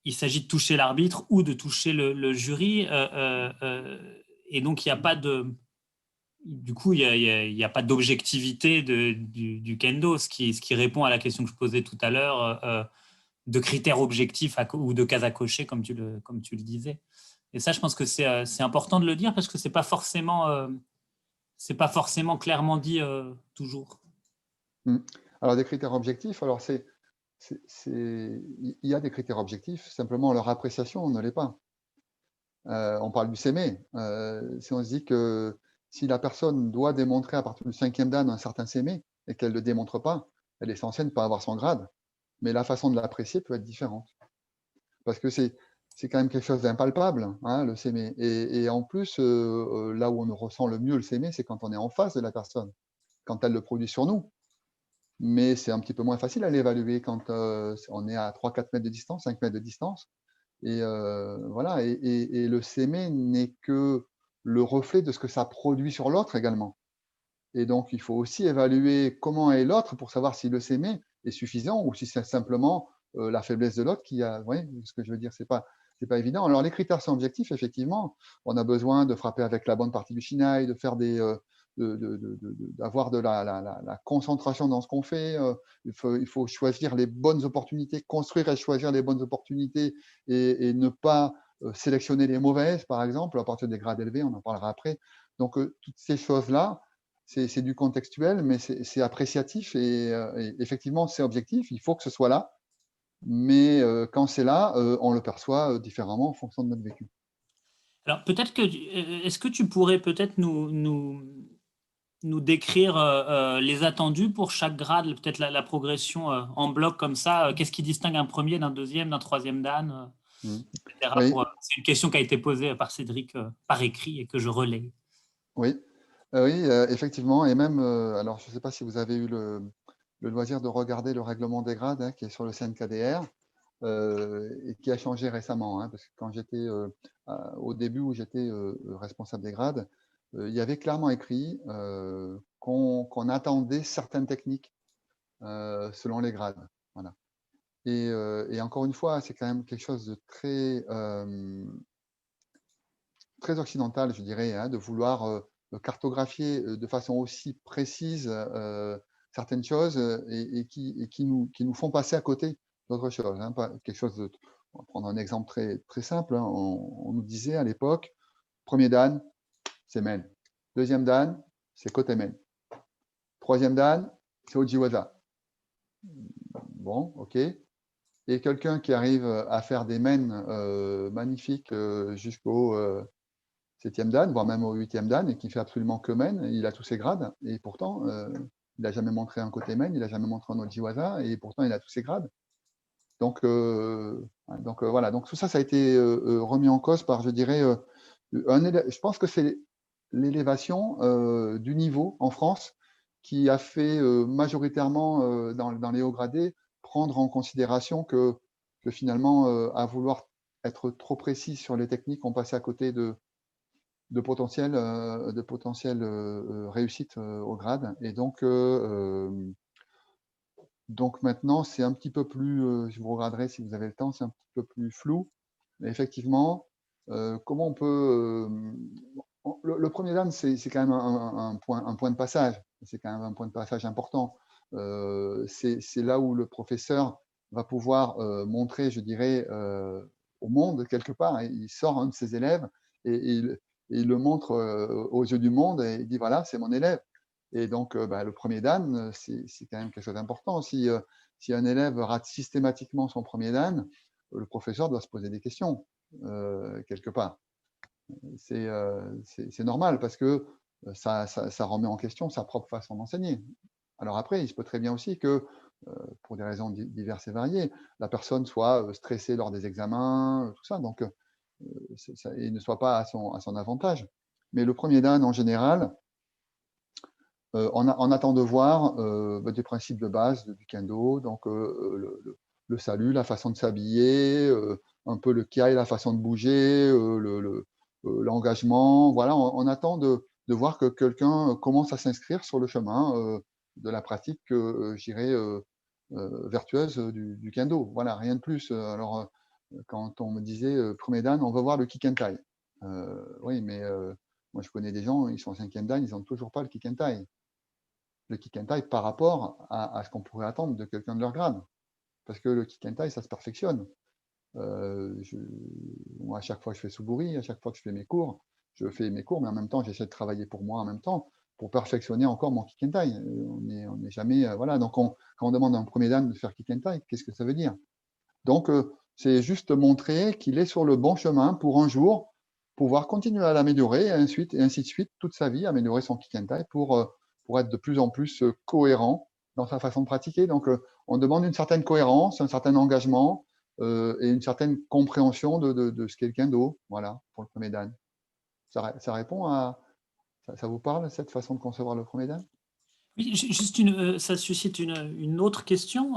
A: Il s'agit de toucher l'arbitre ou de toucher le jury. Et donc, il n'y a pas de... Du coup, il n'y a pas d'objectivité du kendo, ce qui répond à la question que je posais tout à l'heure, de critères objectifs ou de cases à cocher, comme tu le disais. Et ça, je pense que c'est important de le dire parce que c'est pas forcément clairement dit toujours.
B: Alors, des critères objectifs, alors il y a des critères objectifs, simplement leur appréciation ne l'est pas. On parle du sémé. Si on se dit que si la personne doit démontrer à partir du 5e dan un certain sémé et qu'elle ne le démontre pas, elle est censée ne pas avoir son grade. Mais la façon de l'apprécier peut être différente. Parce que c'est quand même quelque chose d'impalpable, hein, le sémé. Et en plus, là où on ressent le mieux le sémé, c'est quand on est en face de la personne, quand elle le produit sur nous. Mais c'est un petit peu moins facile à l'évaluer quand on est à 3-4 mètres de distance, 5 mètres de distance. Et voilà, et le sémé n'est que le reflet de ce que ça produit sur l'autre également. Et donc, il faut aussi évaluer comment est l'autre pour savoir si le sémé est suffisant ou si c'est simplement la faiblesse de l'autre qui a… Oui, ce que je veux dire, c'est pas évident. Alors, les critères sont objectifs, effectivement. On a besoin de frapper avec la bonne partie du shinai, de faire d'avoir de la concentration dans ce qu'on fait. Il faut choisir les bonnes opportunités, construire et choisir les bonnes opportunités et ne pas sélectionner les mauvaises, par exemple, à partir des grades élevés, on en parlera après. Donc, toutes ces choses-là, c'est du contextuel, mais c'est appréciatif et effectivement, c'est objectif. Il faut que ce soit là. Mais quand c'est là, on le perçoit différemment en fonction de notre vécu.
A: Alors, peut-être que, est-ce que tu pourrais peut-être nous décrire les attendus pour chaque grade, peut-être la progression en bloc comme ça, qu'est-ce qui distingue un premier d'un deuxième, d'un troisième dan, etc.
B: Oui,
A: C'est une question qui a été posée par Cédric par écrit et que je relaie.
B: oui, oui, effectivement. Et même, alors je ne sais pas si vous avez eu le loisir de regarder le règlement des grades, hein, qui est sur le CNKDR, et qui a changé récemment, hein, parce que quand j'étais au début où j'étais responsable des grades, il y avait clairement écrit qu'on attendait certaines techniques selon les grades. Voilà. Et encore une fois, c'est quand même quelque chose de très occidental, je dirais, hein, de vouloir cartographier de façon aussi précise certaines choses et qui nous font passer à côté d'autres choses. Hein, quelque chose on va prendre un exemple très simple. Hein, on nous disait à l'époque, premier dan, c'est men. Deuxième dan, c'est côté men. Troisième dan, c'est Ojiwaza. Bon, ok. Et quelqu'un qui arrive à faire des men magnifiques jusqu'au 7e dan, voire même au 8e dan, et qui fait absolument que men, il a tous ses grades, et pourtant, il n'a jamais montré un côté men, il n'a jamais montré un Ojiwaza, et pourtant, il a tous ses grades. Donc voilà, donc tout ça, ça a été remis en cause par, je dirais, je pense que c'est l'élévation du niveau en France qui a fait majoritairement dans les hauts gradés prendre en considération que finalement, à vouloir être trop précis sur les techniques, on passait à côté de potentiel réussite au grade. Et donc maintenant, c'est un petit peu plus, je vous regarderai si vous avez le temps, c'est un petit peu plus flou. Mais effectivement, comment on peut… le premier dan, c'est quand même un point de passage. C'est quand même un point de passage important. C'est là où le professeur va pouvoir montrer, je dirais, au monde, quelque part. Il sort un de ses élèves et il le montre aux yeux du monde et il dit, voilà, c'est mon élève. Et donc, le premier dan, c'est quand même quelque chose d'important. Si un élève rate systématiquement son premier dan, le professeur doit se poser des questions, quelque part. C'est normal parce que ça remet en question sa propre façon d'enseigner. Alors après, il se peut très bien aussi que, pour des raisons diverses et variées, la personne soit stressée lors des examens, tout ça, donc il ne soit pas à son avantage. Mais le premier dan, en général, on attend de voir des principes de base du kendo, donc le salut, la façon de s'habiller, un peu le kiai, la façon de bouger, l'engagement. Voilà, on attend de voir que quelqu'un commence à s'inscrire sur le chemin de la pratique, je dirais, vertueuse du kendo. Voilà, rien de plus. Alors, quand on me disait premier dan, on va voir le kikentai. Oui, mais moi je connais des gens, ils sont 5e dan, ils n'ont toujours pas le kikentai. Le kikentai par rapport à ce qu'on pourrait attendre de quelqu'un de leur grade. Parce que le kikentai, ça se perfectionne. Moi, à chaque fois que je fais Suburi, à chaque fois que je fais mes cours, mais en même temps, j'essaie de travailler pour moi en même temps pour perfectionner encore mon kikentai. On n'est jamais… voilà. Donc, quand on demande à un premier dan de faire kikentai, qu'est-ce que ça veut dire? Donc, c'est juste montrer qu'il est sur le bon chemin pour un jour pouvoir continuer à l'améliorer et ainsi de suite, toute sa vie, améliorer son kikentai pour être de plus en plus cohérent dans sa façon de pratiquer. Donc, on demande une certaine cohérence, un certain engagement et une certaine compréhension de ce qu'est le kendo, voilà, pour le premier dan. Ça répond à… Ça vous parle, cette façon de concevoir le premier dan?
A: Oui, juste ça suscite une autre question.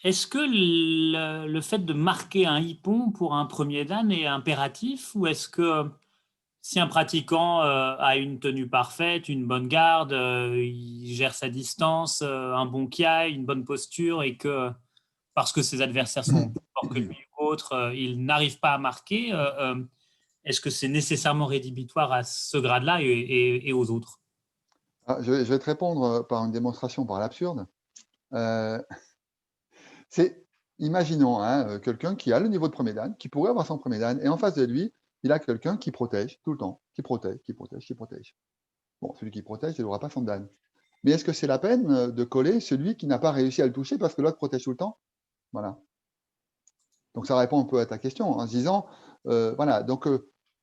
A: Est-ce que le fait de marquer un hippon pour un premier dan est impératif ou est-ce que si un pratiquant a une tenue parfaite, une bonne garde, il gère sa distance, un bon kiai, une bonne posture, et que parce que ses adversaires sont plus forts que lui ou autres, il n'arrive pas à marquer, est-ce que c'est nécessairement rédhibitoire à ce grade-là et aux autres?
B: Je vais te répondre par une démonstration par l'absurde. Euh, Imaginons quelqu'un qui a le niveau de premier dan, qui pourrait avoir son premier dan, et en face de lui, il a quelqu'un qui protège tout le temps, qui protège, qui protège, qui protège. Bon, celui qui protège, il n'aura pas son dan. Mais est-ce que c'est la peine de coller celui qui n'a pas réussi à le toucher parce que l'autre protège tout le temps? Voilà. Donc ça répond un peu à ta question en se disant, voilà, donc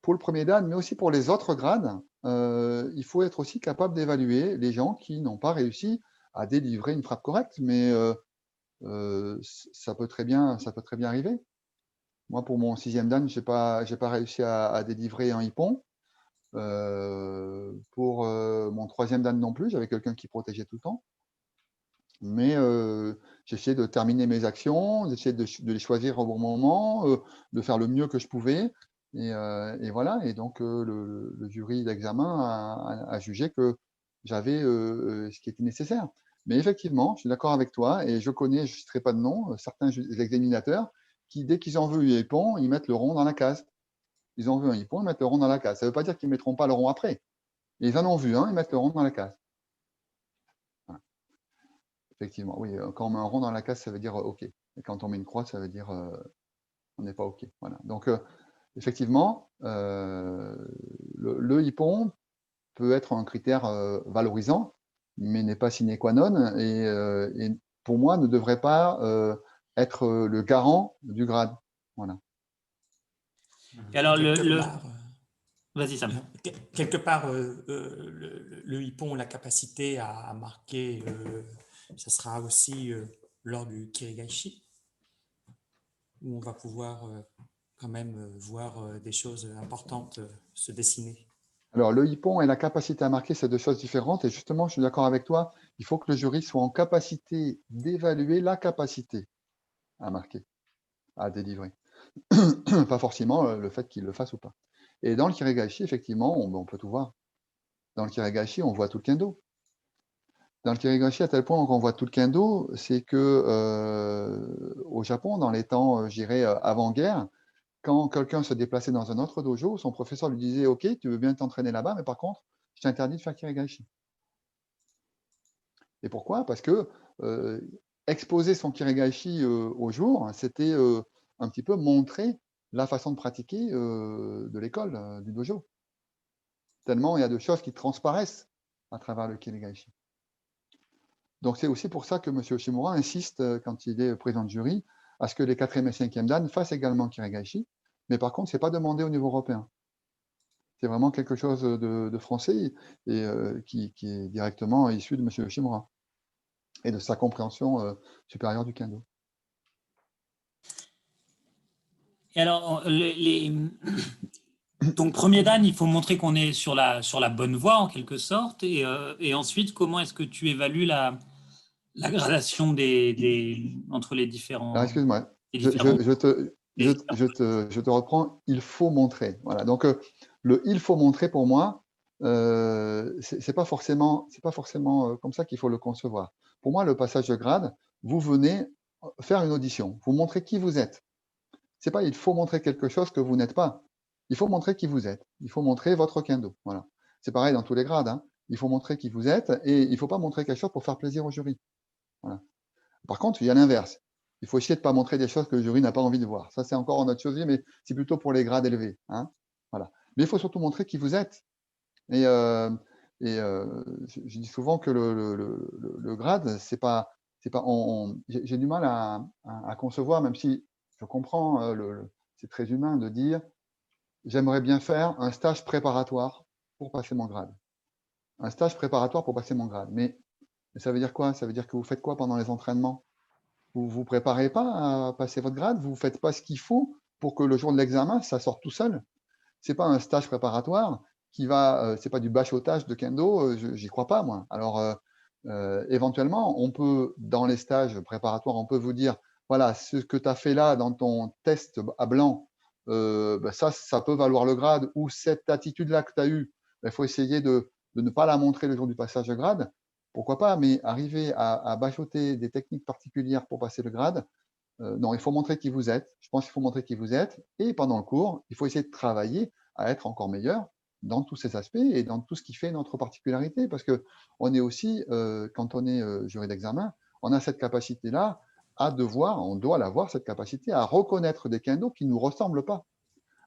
B: pour le premier dan, mais aussi pour les autres grades, il faut être aussi capable d'évaluer les gens qui n'ont pas réussi à délivrer une frappe correcte, mais ça peut très bien arriver. Moi, pour mon 6e dan, j'ai pas réussi à délivrer un hippon. Pour mon 3e dan non plus, j'avais quelqu'un qui protégeait tout le temps. Mais j'essayais de terminer mes actions, d'essayer de les choisir au bon moment, de faire le mieux que je pouvais. Et voilà. Et donc, le jury d'examen a jugé que j'avais ce qui était nécessaire. Mais effectivement, je suis d'accord avec toi et je connais, je ne citerai pas de nom, certains examinateurs qui, dès qu'ils en veulent un hippon, ils mettent le rond dans la case. Ils ont vu un hippon, ils mettent le rond dans la case. Ça ne veut pas dire qu'ils ne mettront pas le rond après. Ils en ont vu un, ils mettent le rond dans la case. Voilà. Effectivement, oui, quand on met un rond dans la case, ça veut dire OK. Et quand on met une croix, ça veut dire on n'est pas OK. Voilà. Donc, effectivement, le hippon peut être un critère valorisant, mais n'est pas sine qua non, et pour moi, ne devrait pas être le garant du grade. Voilà.
A: Et alors,
C: vas-y, Sam. Quelque part, le hippon, la capacité à marquer, ça sera aussi lors du Kirigaishi, où on va pouvoir quand même voir des choses importantes se dessiner.
B: Alors, le hippon et la capacité à marquer, c'est deux choses différentes. Et justement, je suis d'accord avec toi, il faut que le jury soit en capacité d'évaluer la capacité à marquer, à délivrer. Pas forcément le fait qu'il le fasse ou pas. Et dans le Kirigaishi, effectivement, on peut tout voir. Dans le Kirigaishi, on voit tout le kendo. Dans le Kirigaishi, à tel point qu'on voit tout le kendo, c'est que au Japon, dans les temps, je dirais, avant-guerre, quand quelqu'un se déplaçait dans un autre dojo, son professeur lui disait « Ok, tu veux bien t'entraîner là-bas, mais par contre, je t'interdis de faire Kirigaishi. » Et pourquoi? Parce que exposer son Kirigaishi au jour, c'était un petit peu montrer la façon de pratiquer de l'école, du dojo. Tellement il y a de choses qui transparaissent à travers le Kirigaishi. Donc c'est aussi pour ça que M. Oshimura insiste, quand il est président de jury, à ce que les 4e et 5e dan fassent également Kirigaishi. Mais par contre, ce n'est pas demandé au niveau européen. C'est vraiment quelque chose de français et qui est directement issu de M. Oshimura et de sa compréhension supérieure du kendo.
A: Et alors, donc, premier dan, il faut montrer qu'on est sur la bonne voie, en quelque sorte. Et ensuite, comment est-ce que tu évalues la gradation entre les différents...
B: Alors, excuse-moi, je te reprends. Il faut montrer. Voilà. Donc, le « il faut montrer » pour moi, c'est pas forcément comme ça qu'il faut le concevoir. Pour moi, le passage de grade, vous venez faire une audition. Vous montrez qui vous êtes. C'est pas il faut montrer quelque chose que vous n'êtes pas. Il faut montrer qui vous êtes. Il faut montrer votre kendo. Voilà. C'est pareil dans tous les grades. Hein. Il faut montrer qui vous êtes et il ne faut pas montrer quelque chose pour faire plaisir au jury. Voilà. Par contre, il y a l'inverse. Il faut essayer de ne pas montrer des choses que le jury n'a pas envie de voir. Ça, c'est encore une autre chose, mais c'est plutôt pour les grades élevés. Hein. Voilà. Mais il faut surtout montrer qui vous êtes. Et je dis souvent que le grade, c'est pas j'ai du mal à concevoir, même si je comprends, c'est très humain de dire j'aimerais bien faire un stage préparatoire pour passer mon grade. Un stage préparatoire pour passer mon grade. Mais ça veut dire quoi? Ça veut dire que vous faites quoi pendant les entraînements? Vous ne vous préparez pas à passer votre grade? Vous ne faites pas ce qu'il faut pour que le jour de l'examen, ça sorte tout seul? Ce n'est pas un stage préparatoire qui va, c'est pas du bachotage de kendo, j'y crois pas moi. Alors éventuellement, on peut, dans les stages préparatoires, on peut vous dire, voilà, ce que tu as fait là dans ton test à blanc, ça peut valoir le grade, ou cette attitude-là que tu as eue, il faut essayer de ne pas la montrer le jour du passage de grade. Pourquoi pas, mais arriver à bachoter des techniques particulières pour passer le grade, non, il faut montrer qui vous êtes. Je pense qu'il faut montrer qui vous êtes. Et pendant le cours, il faut essayer de travailler à être encore meilleur dans tous ces aspects et dans tout ce qui fait notre particularité. Parce qu'on est aussi, quand on est jury d'examen, on a cette capacité-là on doit l'avoir, cette capacité à reconnaître des kendo qui ne nous ressemblent pas,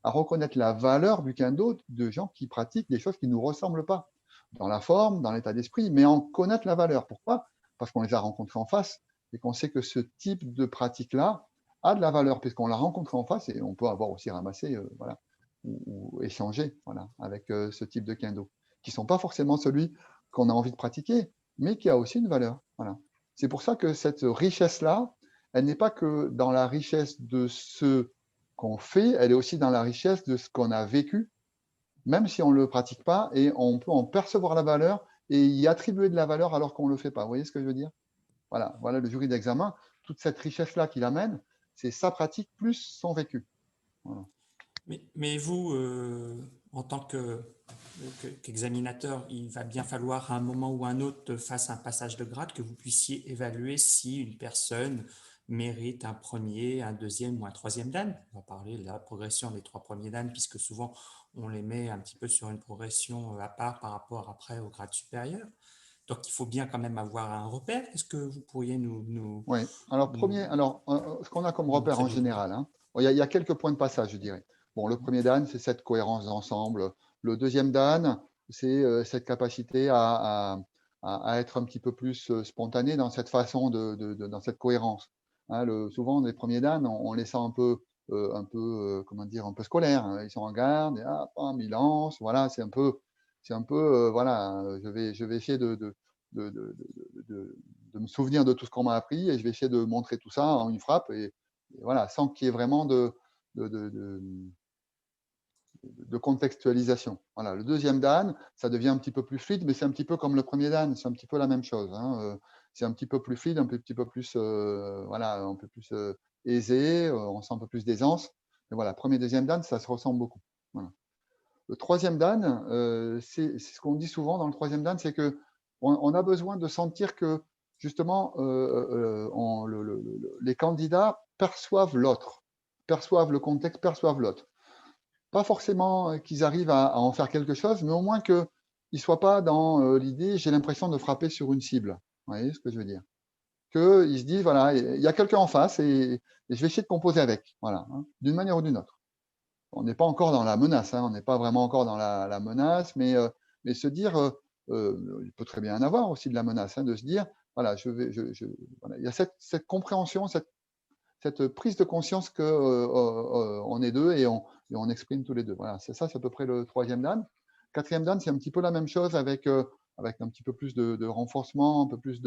B: à reconnaître la valeur du kendo de gens qui pratiquent des choses qui ne nous ressemblent pas, dans la forme, dans l'état d'esprit, mais en connaître la valeur. Pourquoi? Parce qu'on les a rencontrés en face et qu'on sait que ce type de pratique-là a de la valeur, puisqu'on l'a rencontré en face et on peut avoir aussi ramassé ou échangé avec ce type de kendo, qui ne sont pas forcément celui qu'on a envie de pratiquer, mais qui a aussi une valeur. Voilà. C'est pour ça que cette richesse-là, elle n'est pas que dans la richesse de ce qu'on fait, elle est aussi dans la richesse de ce qu'on a vécu, même si on ne le pratique pas, et on peut en percevoir la valeur et y attribuer de la valeur alors qu'on ne le fait pas. Vous voyez ce que je veux dire? Voilà le jury d'examen, toute cette richesse-là qu'il amène, c'est sa pratique plus son vécu. Voilà.
C: Mais vous, en tant qu'examinateur, il va bien falloir à un moment ou à un autre, face à un passage de grade, que vous puissiez évaluer si une personne mérite un premier, un deuxième ou un troisième dan. On va parler de la progression des 3 premiers dan, puisque souvent on les met un petit peu sur une progression à part par rapport après au grade supérieur. Donc il faut bien quand même avoir un repère. Est-ce que vous pourriez
B: Oui, alors ce qu'on a comme
C: nous
B: repère en
C: prévenir?
B: général, il y a quelques points de passage, je dirais. Bon, le premier dan, c'est cette cohérence d'ensemble. Le deuxième dan, c'est cette capacité à être un petit peu plus spontané dans cette façon dans cette cohérence. Souvent, les premiers dan, on les sent un peu comment dire, un peu scolaires. Ils sont en garde, et ils lancent. Voilà, c'est un peu, voilà, je vais essayer de, de me souvenir de tout ce qu'on m'a appris et je vais essayer de montrer tout ça en une frappe et voilà, sans qu'il y ait vraiment de, de, de, de contextualisation. Voilà. Le deuxième dan, ça devient un petit peu plus fluide, mais c'est un petit peu comme le premier dan, c'est un petit peu la même chose. C'est un petit peu plus fluide, un petit peu plus, un peu plus aisé, on sent un peu plus d'aisance. Mais voilà, premier, deuxième dan, ça se ressemble beaucoup. Voilà. Le troisième dan, c'est ce qu'on dit souvent dans le troisième dan, c'est que on a besoin de sentir que justement les candidats perçoivent l'autre, perçoivent le contexte, perçoivent l'autre. Pas forcément qu'ils arrivent à en faire quelque chose, mais au moins qu'ils ne soient pas dans l'idée, j'ai l'impression de frapper sur une cible. Vous voyez ce que je veux dire? Qu'ils se disent, voilà, il y a quelqu'un en face et je vais essayer de composer avec, voilà, d'une manière ou d'une autre. On n'est pas encore dans la menace, on n'est pas vraiment encore dans la menace, mais se dire, il peut très bien en avoir aussi de la menace, de se dire, voilà, voilà, il y a cette compréhension, cette prise de conscience qu'on est deux et on exprime tous les deux. Voilà, c'est à peu près le troisième dan. Quatrième dan, c'est un petit peu la même chose avec un petit peu plus de renforcement, un peu plus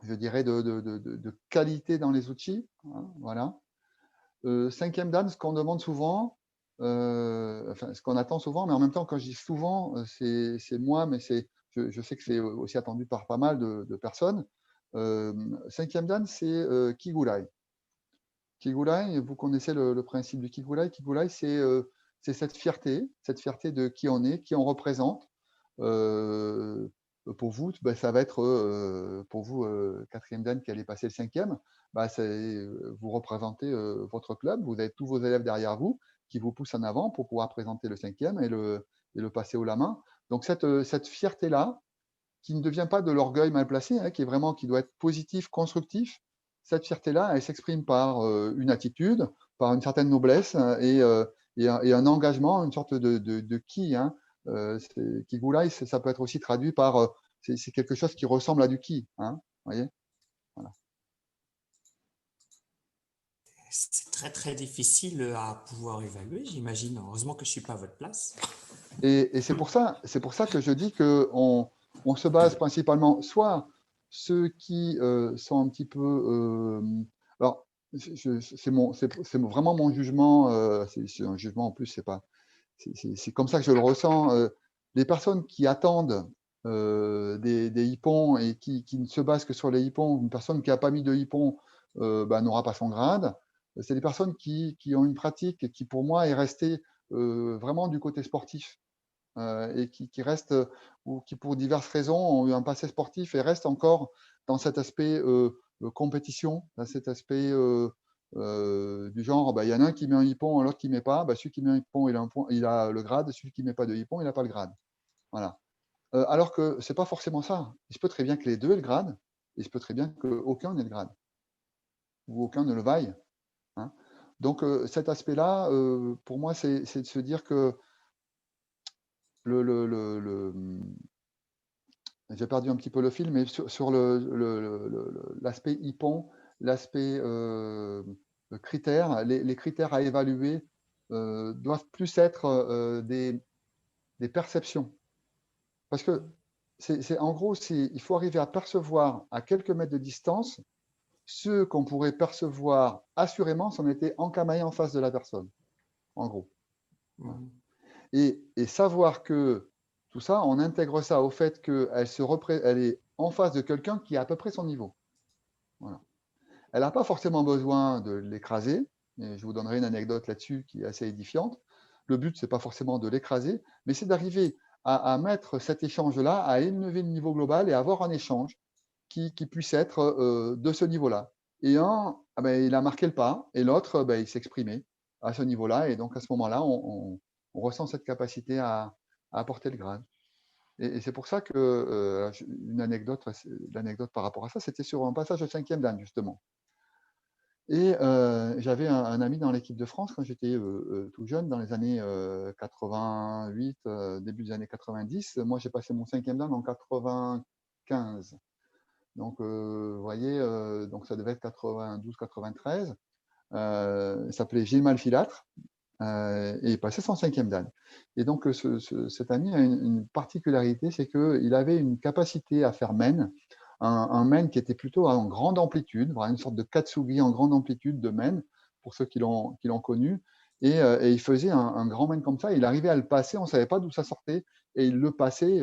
B: je dirais, de qualité dans les outils. Voilà. Cinquième dan, ce qu'on demande souvent, ce qu'on attend souvent, mais en même temps, quand je dis souvent, c'est moi, mais je sais que c'est aussi attendu par pas mal de personnes. Cinquième dan, c'est Kigurai. Kigurai, vous connaissez le principe du Kigurai. Kigurai, c'est cette fierté de qui on est, qui on représente. Pour vous, ça va être, pour vous, quatrième dan qui allait passer le cinquième, vous représentez votre club, vous avez tous vos élèves derrière vous qui vous poussent en avant pour pouvoir présenter le cinquième et le passer haut la main. Donc cette fierté-là, qui ne devient pas de l'orgueil mal placé, qui doit être positif, constructif, cette fierté-là, elle s'exprime par une attitude, par une certaine noblesse et un engagement, une sorte de ki. Kigulai, ça peut être aussi traduit par c'est quelque chose qui ressemble à du ki. Voyez, voilà.
C: C'est très très difficile à pouvoir évaluer, j'imagine. Heureusement que je ne suis pas à votre place.
B: Et c'est pour ça que je dis qu'on se base principalement, soit ceux qui sont un petit peu... alors, c'est vraiment mon jugement, c'est un jugement en plus, c'est comme ça que je le ressens. Les personnes qui attendent des hippons et qui ne se basent que sur les hippons, une personne qui n'a pas mis de hippon n'aura pas son grade. c'est des personnes qui ont une pratique et qui, pour moi, est restée vraiment du côté sportif et qui restent, ou qui, pour diverses raisons, ont eu un passé sportif et restent encore dans cet aspect compétition, dans cet aspect du genre, bah, y en a un qui met un hippon, l'autre qui ne met pas. Bah, celui qui met un hippon, il a le grade, celui qui ne met pas de hippon, il n'a pas le grade. Voilà. Alors que ce n'est pas forcément ça. Il se peut très bien que les deux aient le grade, et il se peut très bien qu'aucun n'ait le grade, ou aucun ne le vaille. Hein. Donc, cet aspect-là, pour moi, c'est de se dire que j'ai perdu un petit peu le fil, mais sur l'aspect hippon, l'aspect critères, les critères à évaluer doivent plus être des perceptions. Parce que, en gros, il faut arriver à percevoir à quelques mètres de distance ce qu'on pourrait percevoir assurément si on était encamaillé en face de la personne, en gros. Et savoir que tout ça, on intègre ça au fait qu'elle est en face de quelqu'un qui est à peu près son niveau. Voilà. Elle n'a pas forcément besoin de l'écraser. Et je vous donnerai une anecdote là-dessus qui est assez édifiante. Le but, ce n'est pas forcément de l'écraser, mais c'est d'arriver à mettre cet échange-là, à élever le niveau global et avoir un échange qui puisse être de ce niveau-là. Et un, il a marqué le pas, et l'autre, il s'exprimait à ce niveau-là. Et donc, à ce moment-là, on ressent cette capacité à apporter le grade. Et c'est pour ça que l'anecdote par rapport à ça, c'était sur un passage au 5e dan, justement. Et j'avais un ami dans l'équipe de France quand j'étais tout jeune, dans les années 88, début des années 90. Moi, j'ai passé mon 5e dan en 95. Donc, vous voyez, donc ça devait être 92-93. Il s'appelait Gilles Malfilâtre et il passait son 5e dan. Et donc, cet ami a une particularité, c'est qu'il avait une capacité à faire men, un men qui était plutôt en grande amplitude, une sorte de katsugi en grande amplitude de men, pour ceux qui l'ont connu. Et il faisait un grand men comme ça, il arrivait à le passer, on ne savait pas d'où ça sortait, et il le passait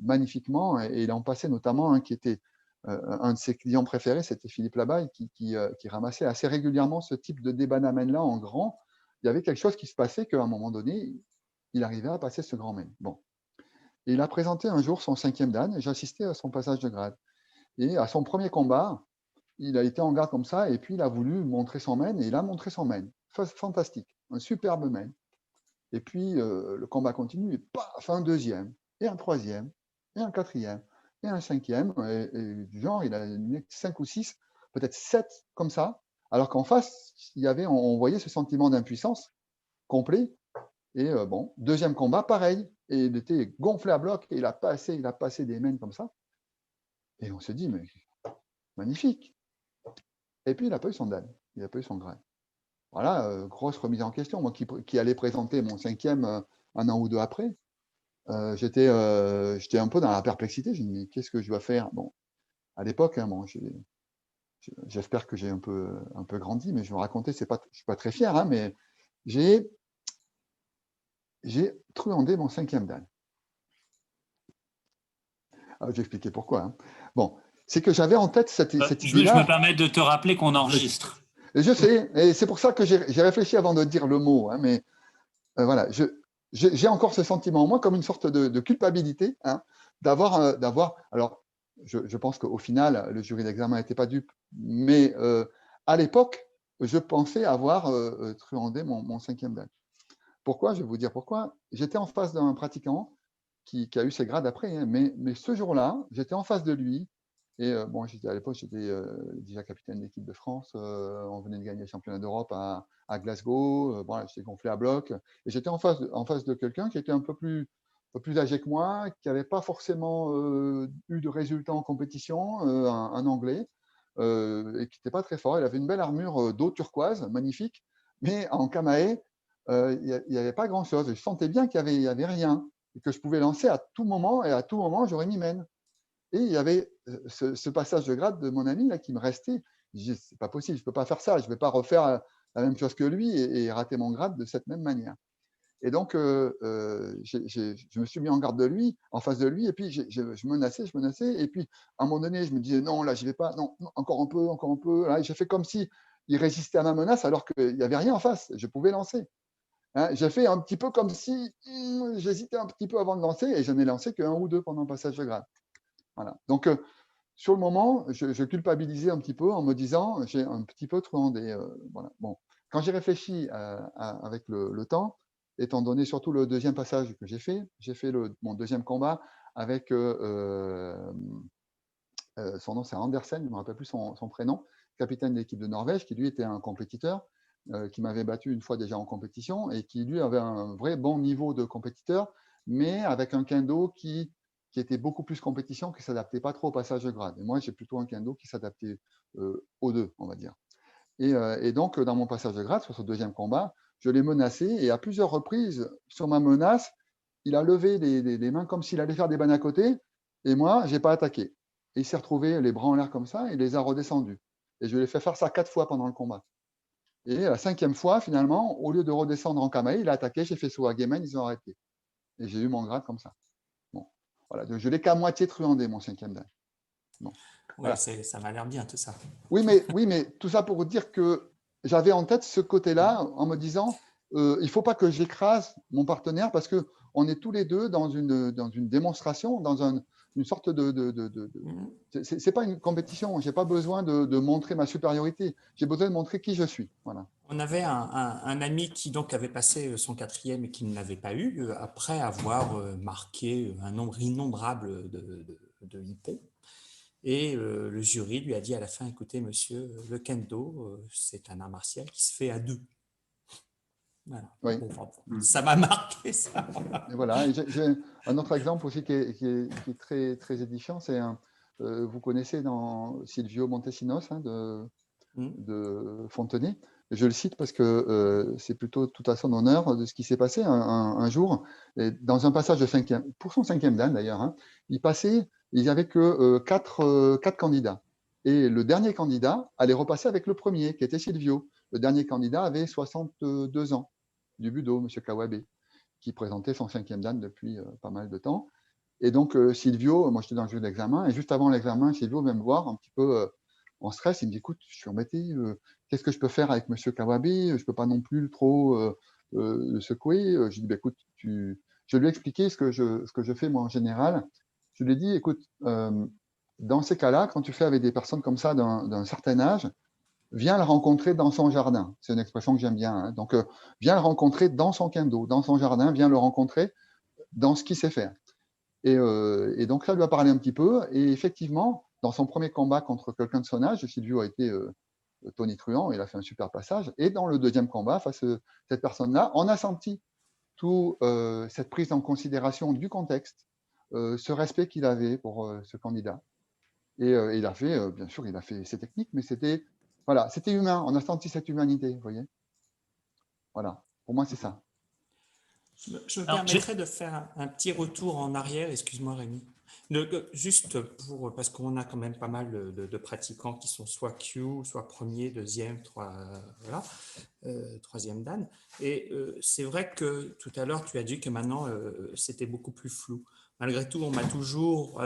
B: magnifiquement, et il en passait notamment un qui était un de ses clients préférés, c'était Philippe Labaille, qui ramassait assez régulièrement ce type de débanamen-là en grand. Il y avait quelque chose qui se passait qu'à un moment donné, il arrivait à passer ce grand men. Bon. Et il a présenté un jour son 5e dan, et j'assistais à son passage de grade. Et à son premier combat, il a été en garde comme ça, et puis il a voulu montrer son men, et il a montré son men. Fantastique, un superbe men. Et puis, le combat continue, et paf, un deuxième, et un troisième, et un quatrième, et un cinquième, et du genre, il a 5 ou 6, peut-être 7 comme ça, alors qu'en face, on voyait ce sentiment d'impuissance complet. Et bon, deuxième combat, pareil, et il était gonflé à bloc, et il a passé des mains comme ça. Et on se dit, mais magnifique. Et puis, il n'a pas eu son dan, il n'a pas eu son grade. Voilà, grosse remise en question. Moi qui allais présenter mon 5e un an ou deux après, j'étais un peu dans la perplexité. Je me dis, mais qu'est-ce que je dois faire? Bon, à l'époque, hein, bon, j'espère que j'ai un peu grandi, mais je me racontais, je ne suis pas très fier, hein, mais j'ai truandé mon 5e dan. Alors, j'ai expliqué pourquoi. Hein. Bon, c'est que j'avais en tête cette idée-là.
A: Je me permets de te rappeler qu'on enregistre.
B: Je sais, et c'est pour ça que j'ai réfléchi avant de dire le mot, hein, mais voilà, j'ai encore ce sentiment en moi comme une sorte de culpabilité, hein, d'avoir. Alors, je pense qu'au final, le jury d'examen n'était pas dupe, mais à l'époque, je pensais avoir truandé mon 5e dan. Pourquoi? Je vais vous dire pourquoi. J'étais en face d'un pratiquant qui a eu ses grades après, hein, mais ce jour-là, j'étais en face de lui. Et bon, à l'époque, j'étais déjà capitaine d'équipe de France. On venait de gagner le championnat d'Europe à Glasgow. Bon, j'étais gonflé à bloc. Et j'étais en face de quelqu'un qui était un peu plus âgé que moi, qui n'avait pas forcément eu de résultats en compétition, un Anglais, et qui n'était pas très fort. Il avait une belle armure d'eau turquoise, magnifique, mais en Kamae, il n'y avait pas grand-chose. Je sentais bien qu'il n'y avait rien, et que je pouvais lancer à tout moment, et à tout moment, j'aurais mis men. Et il y avait ce passage de grade de mon ami là, qui me restait. Je disais, c'est pas possible, je ne peux pas faire ça, je ne vais pas refaire la même chose que lui et rater mon grade de cette même manière. Et donc, je me suis mis en face de lui, et puis je menaçais, et puis à un moment donné, je me disais, non, là, je ne vais pas, non, encore un peu. Là, j'ai fait comme si il résistait à ma menace alors qu'il n'y avait rien en face. Je pouvais lancer. Hein, j'ai fait un petit peu comme si j'hésitais un petit peu avant de lancer et je n'ai lancé qu'un ou deux pendant le passage de grade. Voilà. Donc, sur le moment, je culpabilisais un petit peu en me disant j'ai un petit peu truandé. Voilà. Bon. Quand j'ai réfléchi avec le temps, étant donné surtout le deuxième passage que j'ai fait mon deuxième combat avec son nom c'est Andersen, je ne me rappelle plus son prénom, capitaine de l'équipe de Norvège, qui lui était un compétiteur, qui m'avait battu une fois déjà en compétition et qui lui avait un vrai bon niveau de compétiteur, mais avec un kendo qui était beaucoup plus compétition, qui ne s'adaptait pas trop au passage de grade. Et moi, j'ai plutôt un kendo qui s'adaptait aux deux, on va dire. Et donc, dans mon passage de grade, sur ce deuxième combat, je l'ai menacé et à plusieurs reprises, sur ma menace, il a levé les mains comme s'il allait faire des bannes à côté et moi, je n'ai pas attaqué. Et il s'est retrouvé les bras en l'air comme ça et les a redescendus. Et je lui ai fait faire ça 4 fois pendant le combat. Et la 5e fois, finalement, au lieu de redescendre en kamae, il a attaqué, j'ai fait Suwagemen, ils ont arrêté. Et j'ai eu mon grade comme ça. Bon, voilà, je l'ai qu'à moitié truandé, mon 5e dan.
C: Bon, oui, voilà. Ça m'a l'air bien tout ça.
B: Oui, mais tout ça pour vous dire que j'avais en tête ce côté-là en me disant il ne faut pas que j'écrase mon partenaire parce qu'on est tous les deux dans une démonstration, dans une sorte c'est pas une compétition. Je n'ai pas besoin de montrer ma supériorité. J'ai besoin de montrer qui je suis. Voilà.
C: On avait un ami qui donc avait passé son 4e et qui ne l'avait pas eu après avoir marqué un nombre innombrable de hippons. Et le jury lui a dit à la fin, écoutez, monsieur, le kendo, c'est un art martial qui se fait à 2. Voilà.
B: Oui.
C: Bon, ça m'a marqué, ça.
B: Et voilà. Et j'ai un autre exemple aussi qui est très, très édifiant, c'est vous connaissez dans Silvio Montesinos de Fontenay. Je le cite parce que c'est plutôt tout à son honneur de ce qui s'est passé un jour. Et dans un passage de 5e, pour son 5e dan d'ailleurs, il n'y avait que 4 candidats. Et le dernier candidat allait repasser avec le premier, qui était Silvio. Le dernier candidat avait 62 ans, du budo, M. Kawabe, qui présentait son 5e dan depuis pas mal de temps. Et donc, Silvio, moi j'étais dans le jeu d'examen, et juste avant l'examen, Silvio vient me voir un petit peu en stress. Il me dit écoute, je suis embêté, qu'est-ce que je peux faire avec M. Kawabe? Je ne peux pas non plus trop le secouer. Je lui ai dit écoute, je lui ai expliqué ce que je fais moi en général. Je lui ai dit écoute, dans ces cas-là, quand tu fais avec des personnes comme ça d'un certain âge, viens le rencontrer dans son jardin. C'est une expression que j'aime bien. Hein. Donc, viens le rencontrer dans son kendo, dans son jardin, viens le rencontrer dans ce qu'il sait faire. Et donc, ça lui a parlé un petit peu. Et effectivement, dans son premier combat contre quelqu'un de son âge, Silvio a été tonitruant, il a fait un super passage. Et dans le deuxième combat, face à cette personne-là, on a senti toute cette prise en considération du contexte, ce respect qu'il avait pour ce candidat. Et il a fait, bien sûr, il a fait ses techniques, mais c'était humain. On a senti cette humanité, vous voyez. Voilà, pour moi, c'est ça.
C: Je me permettrais de faire un petit retour en arrière, excuse-moi Rémi. Juste parce qu'on a quand même pas mal de pratiquants qui sont soit Q, soit premier, deuxième, troisième dan. Et c'est vrai que tout à l'heure, tu as dit que maintenant, c'était beaucoup plus flou. Malgré tout, on m'a toujours...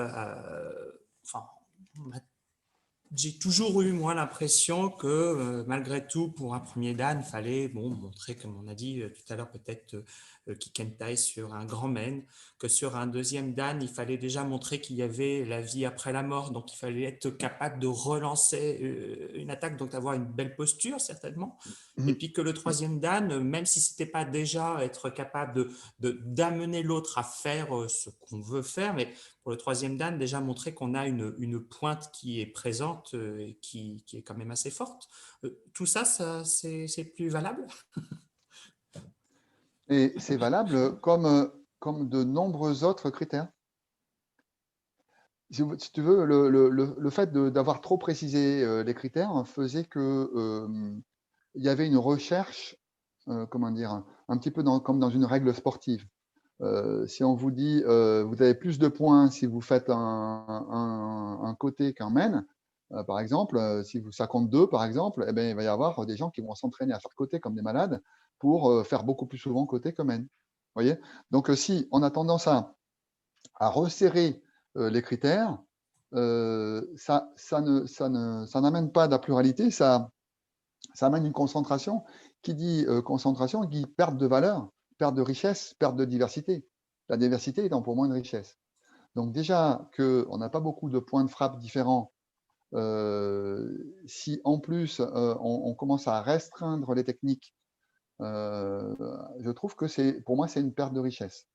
C: j'ai toujours eu, moi, l'impression que, malgré tout, pour un premier dan, il fallait montrer, comme on a dit tout à l'heure, peut-être Kikentai sur un grand men, que sur un deuxième dan, il fallait déjà montrer qu'il y avait la vie après la mort, donc il fallait être capable de relancer une attaque, donc avoir une belle posture, certainement. Et puis que le troisième dan, même si ce n'était pas déjà être capable d'amener l'autre à faire ce qu'on veut faire, mais pour le troisième dan, déjà montrer qu'on a une pointe qui est présente et qui est quand même assez forte. Tout ça, c'est plus valable?
B: Et c'est valable comme de nombreux autres critères. Si tu veux, le fait d'avoir trop précisé les critères faisait que il y avait une recherche, comment dire, un petit peu comme dans une règle sportive. Si on vous dit vous avez plus de points si vous faites un côté qu'un main, par exemple, si ça compte 2, par exemple, eh bien, il va y avoir des gens qui vont s'entraîner à faire côté comme des malades pour faire beaucoup plus souvent côté que main. Voyez. Donc, si on a tendance à resserrer les critères, ça n'amène pas de la pluralité, ça ça amène une concentration. Qui dit concentration, dit perte de valeur, perte de richesse, perte de diversité. La diversité étant pour moi une richesse. Donc déjà qu'on n'a pas beaucoup de points de frappe différents, si en plus on commence à restreindre les techniques, je trouve que pour moi, c'est une perte de richesse.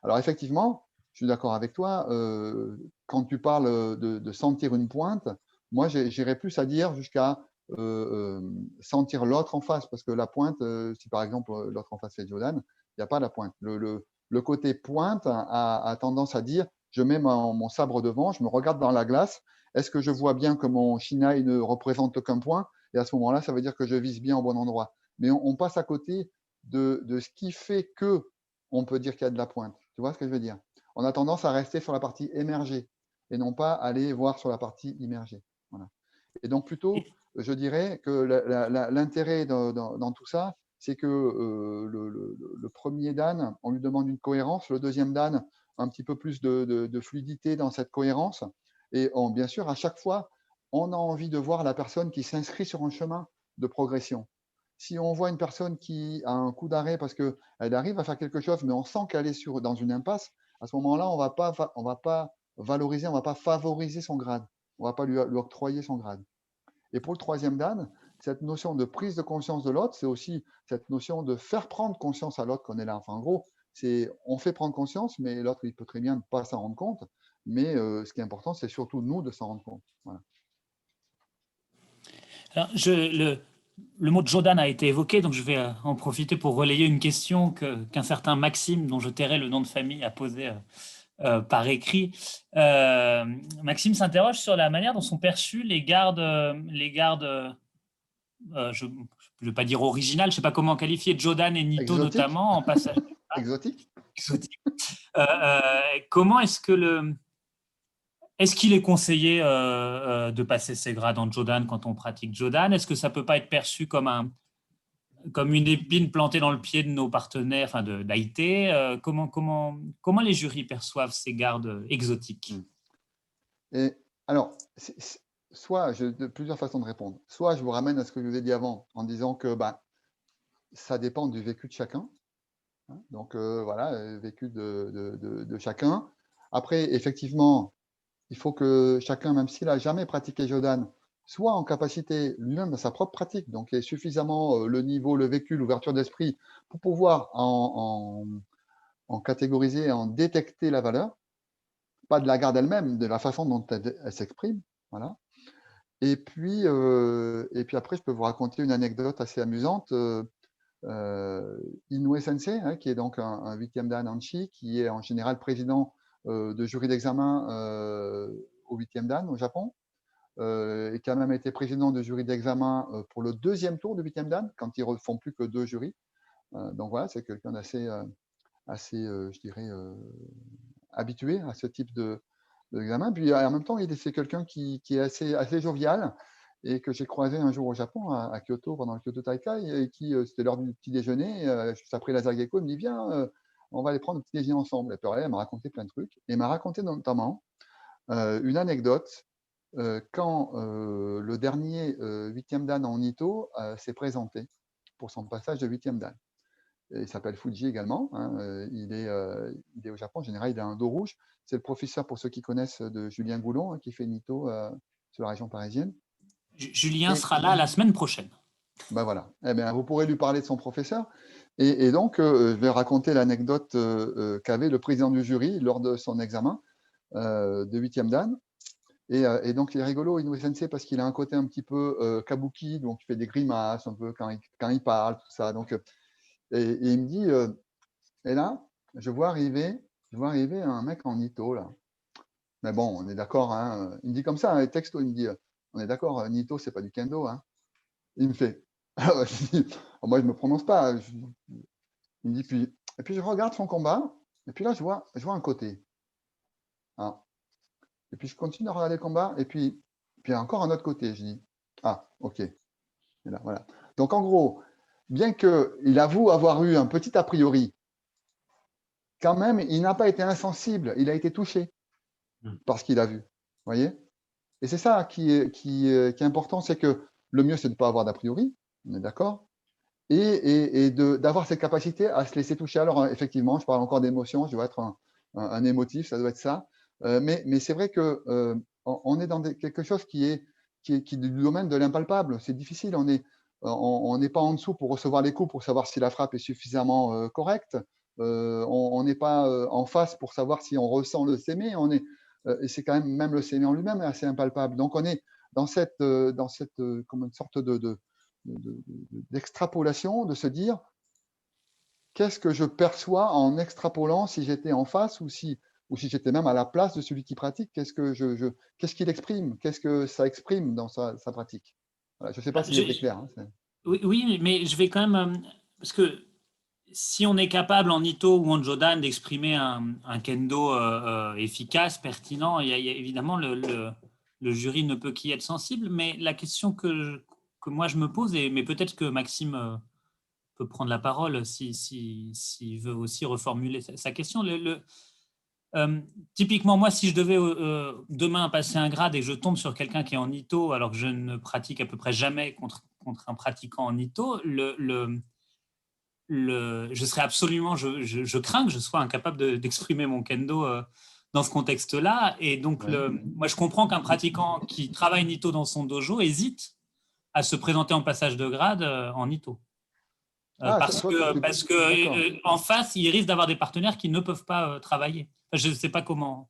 B: Alors effectivement, je suis d'accord avec toi, quand tu parles de sentir une pointe, moi j'irais plus à dire jusqu'à sentir l'autre en face, parce que la pointe, si par exemple l'autre en face c'est Jordan, il n'y a pas la pointe. Le côté pointe a tendance à dire, je mets mon sabre devant, je me regarde dans la glace, est-ce que je vois bien que mon shinai ne représente aucun point? Et à ce moment-là, ça veut dire que je vise bien au bon endroit. Mais on passe à côté de ce qui fait que on peut dire qu'il y a de la pointe. Tu vois ce que je veux dire? On a tendance à rester sur la partie émergée et non pas aller voir sur la partie immergée. Voilà. Et donc plutôt, je dirais que l'intérêt dans tout ça, c'est que le premier dan, on lui demande une cohérence, le deuxième dan, un petit peu plus de fluidité dans cette cohérence. Et bien sûr, à chaque fois, on a envie de voir la personne qui s'inscrit sur un chemin de progression. Si on voit une personne qui a un coup d'arrêt parce qu'elle arrive à faire quelque chose, mais on sent qu'elle est dans une impasse, à ce moment-là, on ne va pas valoriser, on ne va pas favoriser son grade. On ne va pas lui octroyer son grade. Et pour le troisième dan, cette notion de prise de conscience de l'autre, c'est aussi cette notion de faire prendre conscience à l'autre qu'on est là. Enfin, en gros, on fait prendre conscience, mais l'autre, il peut très bien ne pas s'en rendre compte. Mais ce qui est important, c'est surtout nous de s'en rendre compte. Voilà.
A: Alors, le mot de Jodan a été évoqué, donc je vais en profiter pour relayer une question qu'un certain Maxime, dont je tairai le nom de famille, a posée par écrit. Maxime s'interroge sur la manière dont sont perçus les gardes je ne veux pas dire originales, je ne sais pas comment qualifier Jodan et Nito
B: Exotique.
A: notamment en passage.
B: Exotique.
A: Comment est-ce qu'il est conseillé de passer ces grades en Jodan quand on pratique Jodan? Est-ce que ça ne peut pas être perçu comme une épine plantée dans le pied de nos partenaires, enfin d'Haïti? Comment les jurys perçoivent ces gardes exotiques?
B: Et alors, soit de plusieurs façons de répondre. Soit je vous ramène à ce que je vous ai dit avant en disant que ça dépend du vécu de chacun. Donc voilà, vécu de chacun. Après, effectivement, il faut que chacun, même s'il n'a jamais pratiqué Jodan, soit en capacité lui-même dans sa propre pratique, donc il ait suffisamment le niveau, le vécu, l'ouverture d'esprit pour pouvoir en catégoriser, en détecter la valeur, pas de la garde elle-même, de la façon dont elle s'exprime. Voilà. Et puis après, je peux vous raconter une anecdote assez amusante. Inoue Sensei, qui est donc un 8e dan Anshi, qui est en général président de jury d'examen au 8e dan au Japon, et qui a même été président de jury d'examen pour le 2e tour du 8e dan, quand ils ne font plus que 2 jurys. Donc voilà, c'est quelqu'un d'assez, je dirais, habitué à ce type d'examen. Puis en même temps, c'est quelqu'un qui est assez jovial, et que j'ai croisé un jour au Japon, à Kyoto, pendant le Kyoto Taikai, et qui, c'était l'heure du petit déjeuner, juste après la Zageko, il me dit, viens, on va aller prendre le petit déjeuner ensemble. Et puis elle m'a raconté plein de trucs, et il m'a raconté notamment une anecdote, quand le dernier 8e dan en Ito s'est présenté pour son passage de 8e dan. Et il s'appelle Fuji également, il est au Japon, en général il a un dos rouge. C'est le professeur, pour ceux qui connaissent, de Julien Goulon, qui fait Nito sur la région parisienne.
A: Julien sera là la semaine prochaine.
B: Ben voilà. Eh bien, vous pourrez lui parler de son professeur. Et donc, je vais raconter l'anecdote qu'avait le président du jury lors de son examen de 8e dan. Et donc, il est rigolo, Inoue Sensei, parce qu'il a un côté un petit peu kabuki, donc il fait des grimaces un peu quand il parle, tout ça. Donc, et il me dit, et là, je vois arriver un mec en Nito, là. Mais bon, on est d'accord, hein. Il me dit comme ça, un texto, il me dit, on est d'accord, Nito, c'est pas du kendo, hein. Il me fait, moi, je ne me prononce pas. Il me dit, et puis je regarde son combat, et puis là, je vois un côté. Hein. Et puis je continue à regarder le combat, et puis encore un autre côté. Je dis, ah, ok. Et là, voilà. Donc en gros, bien qu'il avoue avoir eu un petit a priori, quand même, il n'a pas été insensible, il a été touché par ce qu'il a vu. Vous voyez? Et c'est ça qui est important, c'est que le mieux, c'est de ne pas avoir d'a priori, on est d'accord, et d'avoir cette capacité à se laisser toucher. Alors, effectivement, je parle encore d'émotion, je dois être un émotif, ça doit être ça. Mais c'est vrai qu'on on est dans quelque chose qui est du domaine de l'impalpable. C'est difficile, on n'est pas en dessous pour recevoir les coups, pour savoir si la frappe est suffisamment correcte. On n'est pas en face pour savoir si on ressent le sémé. Et c'est quand même le sémé en lui-même est assez impalpable. Donc, on est dans comme une sorte d'extrapolation, de se dire qu'est-ce que je perçois en extrapolant si j'étais en face ou si j'étais même à la place de celui qui pratique, qu'est-ce qu'il exprime, qu'est-ce que ça exprime dans sa pratique. Voilà, je ne sais pas si c'était clair. Hein,
A: oui, mais je vais quand même, parce que si on est capable en Ito ou en Jodan d'exprimer un kendo efficace, pertinent, il y a évidemment le jury ne peut qu'y être sensible, mais la question que moi je me pose, mais peut-être que Maxime peut prendre la parole s'il veut aussi reformuler sa question. Typiquement, moi, si je devais demain passer un grade et je tombe sur quelqu'un qui est en Ito, alors que je ne pratique à peu près jamais contre un pratiquant en Ito, je serais absolument, je crains que je sois incapable d'exprimer mon kendo dans ce contexte-là. Et donc, moi, je comprends qu'un pratiquant qui travaille Nito dans son dojo hésite à se présenter en passage de grade en Nito. Parce que en face, il risque d'avoir des partenaires qui ne peuvent pas travailler. Enfin, je ne sais pas comment.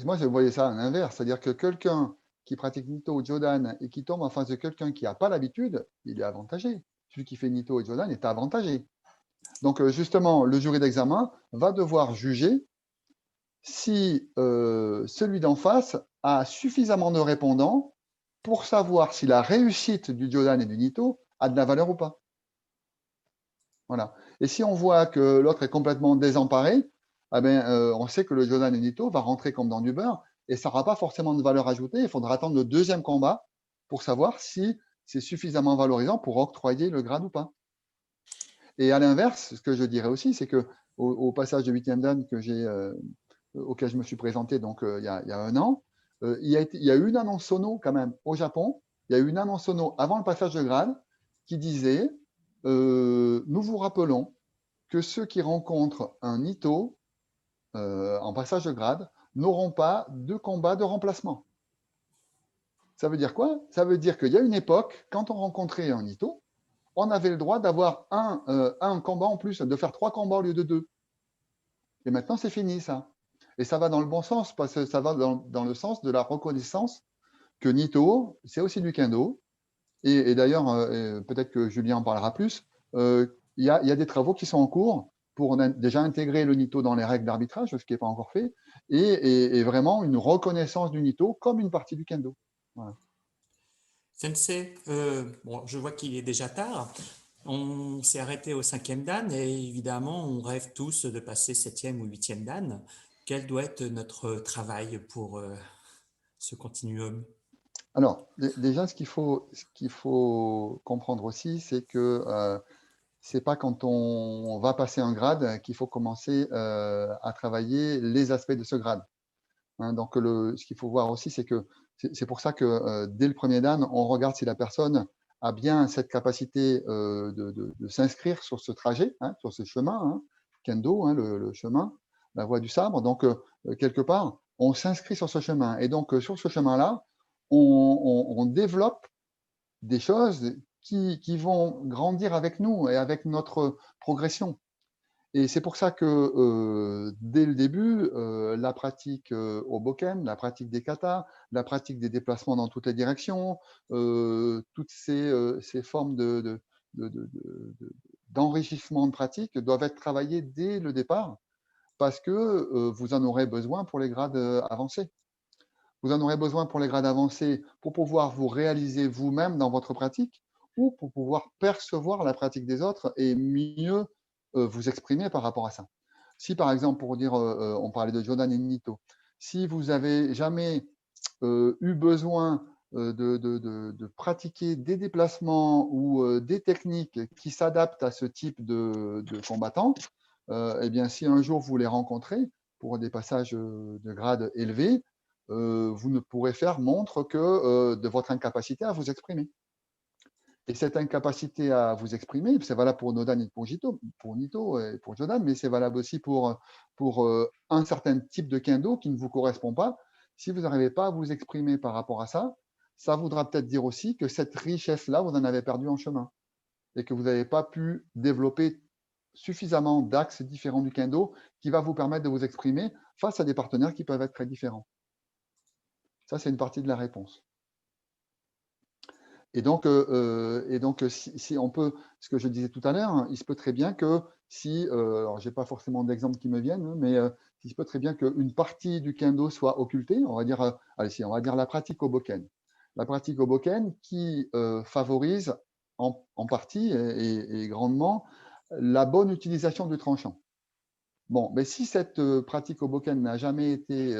B: Moi, je voyais ça à l'inverse, c'est-à-dire que quelqu'un qui pratique Nito ou Jodan et qui tombe en face de quelqu'un qui n'a pas l'habitude, il est avantagé. Celui qui fait Nito et Jodan est avantagé. Donc, justement, le jury d'examen va devoir juger si celui d'en face a suffisamment de répondants pour savoir si la réussite du Jodan et du Nito a de la valeur ou pas. Voilà. Et si on voit que l'autre est complètement désemparé, on sait que le Jodan et le Nito va rentrer comme dans du beurre et ça n'aura pas forcément de valeur ajoutée. Il faudra attendre le deuxième combat pour savoir si c'est suffisamment valorisant pour octroyer le grade ou pas. Et à l'inverse, ce que je dirais aussi, c'est qu'au passage de 8e dan auquel je me suis présenté donc, il y a un an, il y a eu une annonce sono quand même au Japon. Il y a eu une annonce sono avant le passage de grade qui disait nous vous rappelons que ceux qui rencontrent un Ito en passage de grade n'auront pas de combat de remplacement. Ça veut dire quoi? Ça veut dire qu'il y a une époque, quand on rencontrait un Ito, on avait le droit d'avoir un combat en plus, de faire 3 combats au lieu de 2. Et maintenant, c'est fini, ça. Et ça va dans le bon sens, parce que ça va dans le sens de la reconnaissance que Nito, c'est aussi du kendo. Et d'ailleurs, peut-être que Julien en parlera plus, il y a des travaux qui sont en cours pour déjà intégrer le Nito dans les règles d'arbitrage, ce qui n'est pas encore fait, et vraiment une reconnaissance du Nito comme une partie du kendo. Voilà.
C: Sensei, bon, je vois qu'il est déjà tard. On s'est arrêté au 5e dan et évidemment, on rêve tous de passer 7e ou 8e dan. Quel doit être notre travail pour ce continuum?
B: Alors, déjà, ce qu'il faut comprendre aussi, c'est que c'est pas quand on va passer un grade qu'il faut commencer à travailler les aspects de ce grade. Hein, donc, ce qu'il faut voir aussi, c'est que c'est pour ça que dès le premier dan, on regarde si la personne a bien cette capacité de s'inscrire sur ce trajet, hein, sur ce chemin, hein, kendo, hein, le chemin, la voie du sabre. Donc, quelque part, on s'inscrit sur ce chemin. Et donc, sur ce chemin-là, on développe des choses qui vont grandir avec nous et avec notre progression. Et c'est pour ça que dès le début, la pratique au bokken, la pratique des katas, la pratique des déplacements dans toutes les directions, toutes ces formes d'enrichissement de pratique doivent être travaillées dès le départ parce que vous en aurez besoin pour les grades avancés. Vous en aurez besoin pour les grades avancés pour pouvoir vous réaliser vous-même dans votre pratique ou pour pouvoir percevoir la pratique des autres et mieux vous exprimer par rapport à ça. Si par exemple, pour dire, on parlait de Jodan et Nito, si vous n'avez jamais eu besoin de pratiquer des déplacements ou des techniques qui s'adaptent à ce type de combattants, eh bien, si un jour vous les rencontrez pour des passages de grade élevés, vous ne pourrez faire montre que de votre incapacité à vous exprimer. Et cette incapacité à vous exprimer, c'est valable pour Nodan et pour Nito et pour Jordan, mais c'est valable aussi pour un certain type de kendo qui ne vous correspond pas. Si vous n'arrivez pas à vous exprimer par rapport à ça, ça voudra peut-être dire aussi que cette richesse-là, vous en avez perdu en chemin et que vous n'avez pas pu développer suffisamment d'axes différents du kendo qui va vous permettre de vous exprimer face à des partenaires qui peuvent être très différents. Ça, c'est une partie de la réponse. Et donc, si on peut, ce que je disais tout à l'heure, hein, il se peut très bien que si, alors je n'ai pas forcément d'exemples qui me viennent, mais il se peut très bien qu'une partie du kendo soit occultée, on va dire, on va dire la pratique Hoboken. La pratique Hoboken qui favorise en partie et grandement la bonne utilisation du tranchant. Bon, mais si cette pratique Hoboken n'a jamais été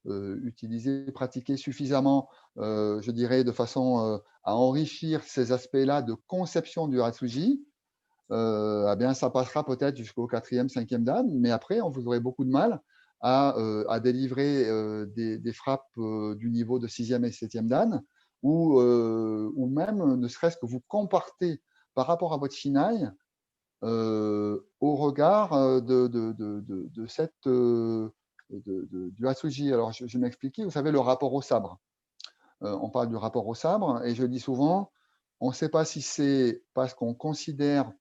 B: utilisée, pratiquée suffisamment, je dirais, de façon à enrichir ces aspects-là de conception du Hatsuji, eh bien, ça passera peut-être jusqu'au 4e, 5e dan, mais après, vous aurez beaucoup de mal à délivrer des frappes du niveau de 6e et 7e dan, ou même, ne serait-ce que vous comporter par rapport à votre shinai au regard du Hatsuji. Alors, je m'expliquais, vous savez, le rapport au sabre. On parle du rapport au sabre, et je dis souvent, on ne sait pas si c'est parce qu'on considère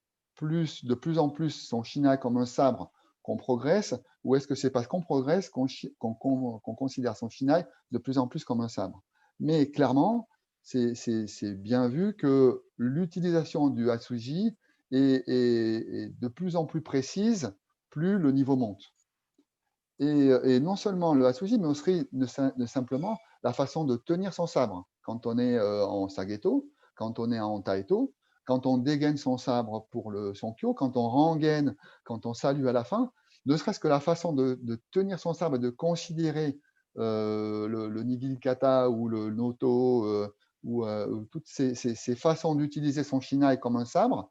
B: de plus en plus son shinai comme un sabre qu'on progresse, ou est-ce que c'est parce qu'on progresse qu'on considère son shinai de plus en plus comme un sabre. Mais clairement, c'est bien vu que l'utilisation du Hatsuji est de plus en plus précise, plus le niveau monte. Et non seulement le Hatsuji, mais aussi simplement la façon de tenir son sabre. Quand on est en Sageto, quand on est en Taeto, quand on dégaine son sabre pour son kyo, quand on rengaine, quand on salue à la fin, ne serait-ce que la façon de tenir son sabre et de considérer le nigiri kata ou le noto ou toutes ces façons d'utiliser son shinai comme un sabre,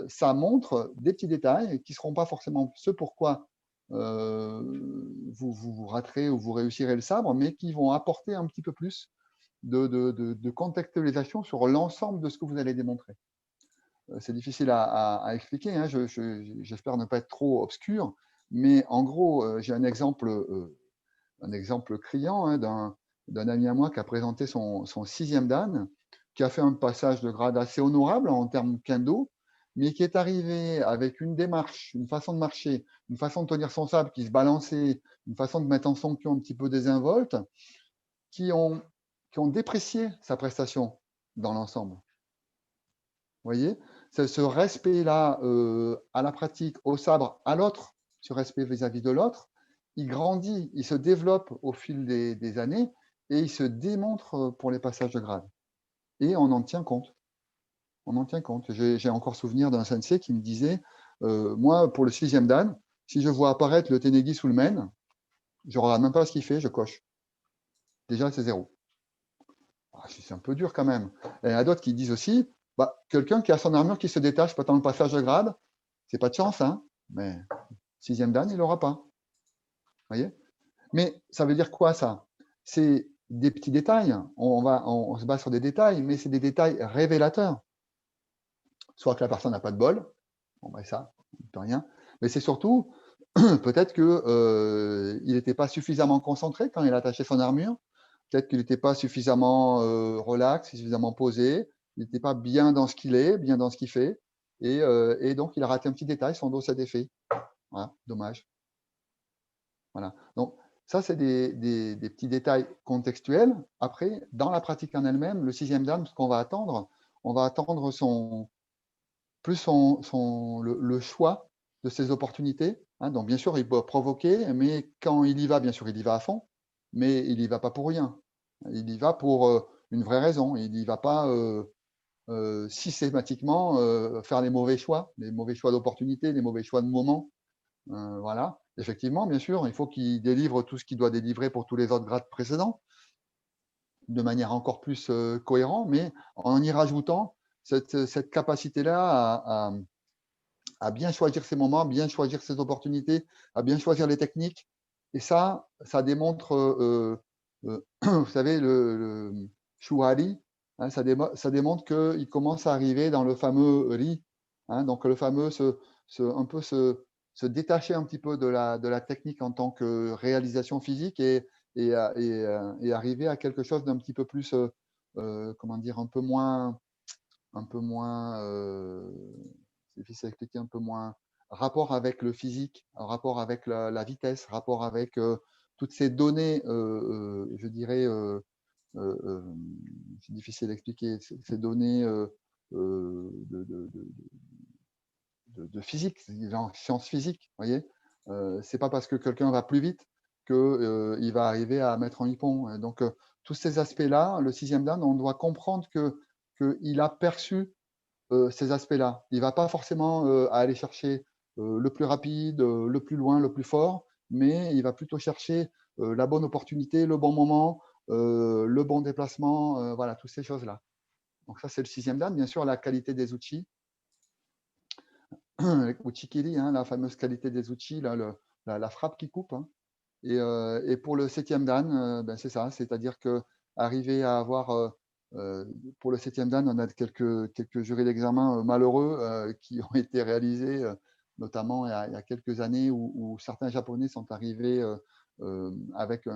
B: ça montre des petits détails qui ne seront pas forcément ce pourquoi vous raterez ou vous réussirez le sabre, mais qui vont apporter un petit peu plus de contextualisation sur l'ensemble de ce que vous allez démontrer. C'est difficile à expliquer, hein, j'espère ne pas être trop obscur, mais en gros, j'ai un exemple criant hein, d'un ami à moi qui a présenté son 6e dan, qui a fait un passage de grade assez honorable en termes kendo, mais qui est arrivé avec une démarche, une façon de marcher, une façon de tenir son sabre qui se balançait, une façon de mettre en son kyo un petit peu désinvolte, qui ont déprécié sa prestation dans l'ensemble. Vous voyez, ce respect-là à la pratique, au sabre, à l'autre, ce respect vis-à-vis de l'autre, il grandit, il se développe au fil des années et il se démontre pour les passages de grade. Et on en tient compte. On en tient compte. J'ai encore souvenir d'un sensei qui me disait moi, pour le 6e dan, si je vois apparaître le Tenegi sous le men, je ne regarde même pas ce qu'il fait, je coche. Déjà, c'est 0. C'est un peu dur quand même. Et il y en a d'autres qui disent aussi quelqu'un qui a son armure qui se détache pendant le passage de grade, c'est pas de chance, hein, mais 6e dan, il n'aura pas. Voyez, mais ça veut dire quoi ça? C'est des petits détails. On se base sur des détails, mais c'est des détails révélateurs. Soit que la personne n'a pas de bol, bon ben ça, on ne peut rien. Mais c'est surtout peut-être qu'il n'était pas suffisamment concentré quand il attachait son armure. Peut-être qu'il n'était pas suffisamment relax, suffisamment posé. Il n'était pas bien dans ce qu'il est, bien dans ce qu'il fait. Et donc, il a raté un petit détail, son dos s'est défait. Voilà, dommage. Voilà. Donc, ça, c'est des petits détails contextuels. Après, dans la pratique en elle-même, le 6e dan, ce qu'on va attendre, on va attendre le choix de ses opportunités. Hein. Donc, bien sûr, il peut provoquer, mais quand il y va, bien sûr, il y va à fond, mais il n'y va pas pour rien. Il y va pour une vraie raison. Il n'y va pas systématiquement faire les mauvais choix d'opportunités, les mauvais choix de moment. Voilà. Effectivement, bien sûr, il faut qu'il délivre tout ce qu'il doit délivrer pour tous les autres grades précédents, de manière encore plus cohérente, mais en y rajoutant cette capacité-là à bien choisir ses moments, à bien choisir ses opportunités, à bien choisir les techniques. Et ça démontre, vous savez, le Shuhari, Hein, ça démontre qu'il commence à arriver dans le fameux ri, hein, donc le fameux un peu se détacher un petit peu de la technique en tant que réalisation physique et arriver à quelque chose d'un petit peu plus, comment dire, un peu moins, c'est difficile à expliquer, un peu moins rapport avec le physique, un rapport avec la vitesse, rapport avec toutes ces données, je dirais, c'est difficile à expliquer, ces données de physique, genre sciences physiques, vous voyez. C'est pas parce que quelqu'un va plus vite qu'il va arriver à mettre en hippon. Donc, tous ces aspects-là, le sixième dan, on doit comprendre qu'il a perçu ces aspects-là. Il ne va pas forcément aller chercher le plus rapide, le plus loin, le plus fort, mais il va plutôt chercher la bonne opportunité, le bon moment, le bon déplacement, voilà, toutes ces choses-là. Donc ça, c'est le sixième dan. Bien sûr, la qualité des outils. Uchikiri, hein, la fameuse qualité des outils, là, la frappe qui coupe. Hein. Et pour le septième dan, ben c'est ça, c'est-à-dire qu'arriver à avoir, pour le septième dan, on a quelques jurys d'examen malheureux qui ont été réalisés, notamment il y a quelques années où certains Japonais sont arrivés avec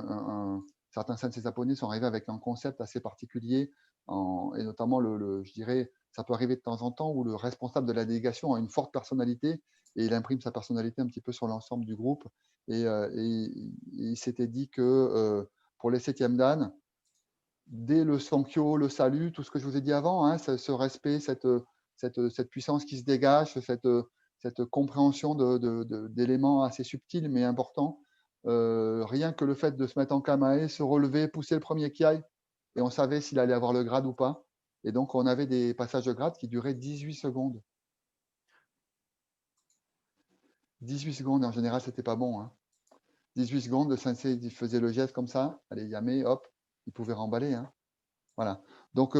B: certains sensei japonais sont arrivés avec un concept assez particulier, et notamment, je dirais, ça peut arriver de temps en temps où le responsable de la délégation a une forte personnalité et il imprime sa personnalité un petit peu sur l'ensemble du groupe. Et il s'était dit que pour les septièmes dan, dès le sankyo, le salut, tout ce que je vous ai dit avant, hein, ce respect, cette puissance qui se dégage, cette compréhension d'éléments assez subtils mais importants, rien que le fait de se mettre en kamae, se relever, pousser le premier kiai, et on savait s'il allait avoir le grade ou pas. Et donc, on avait des passages de grade qui duraient 18 secondes. 18 secondes, en général, c'était pas bon. Hein. 18 secondes, le sensei il faisait le geste comme ça, allez, yame, hop, il pouvait remballer. Hein. Voilà. Donc,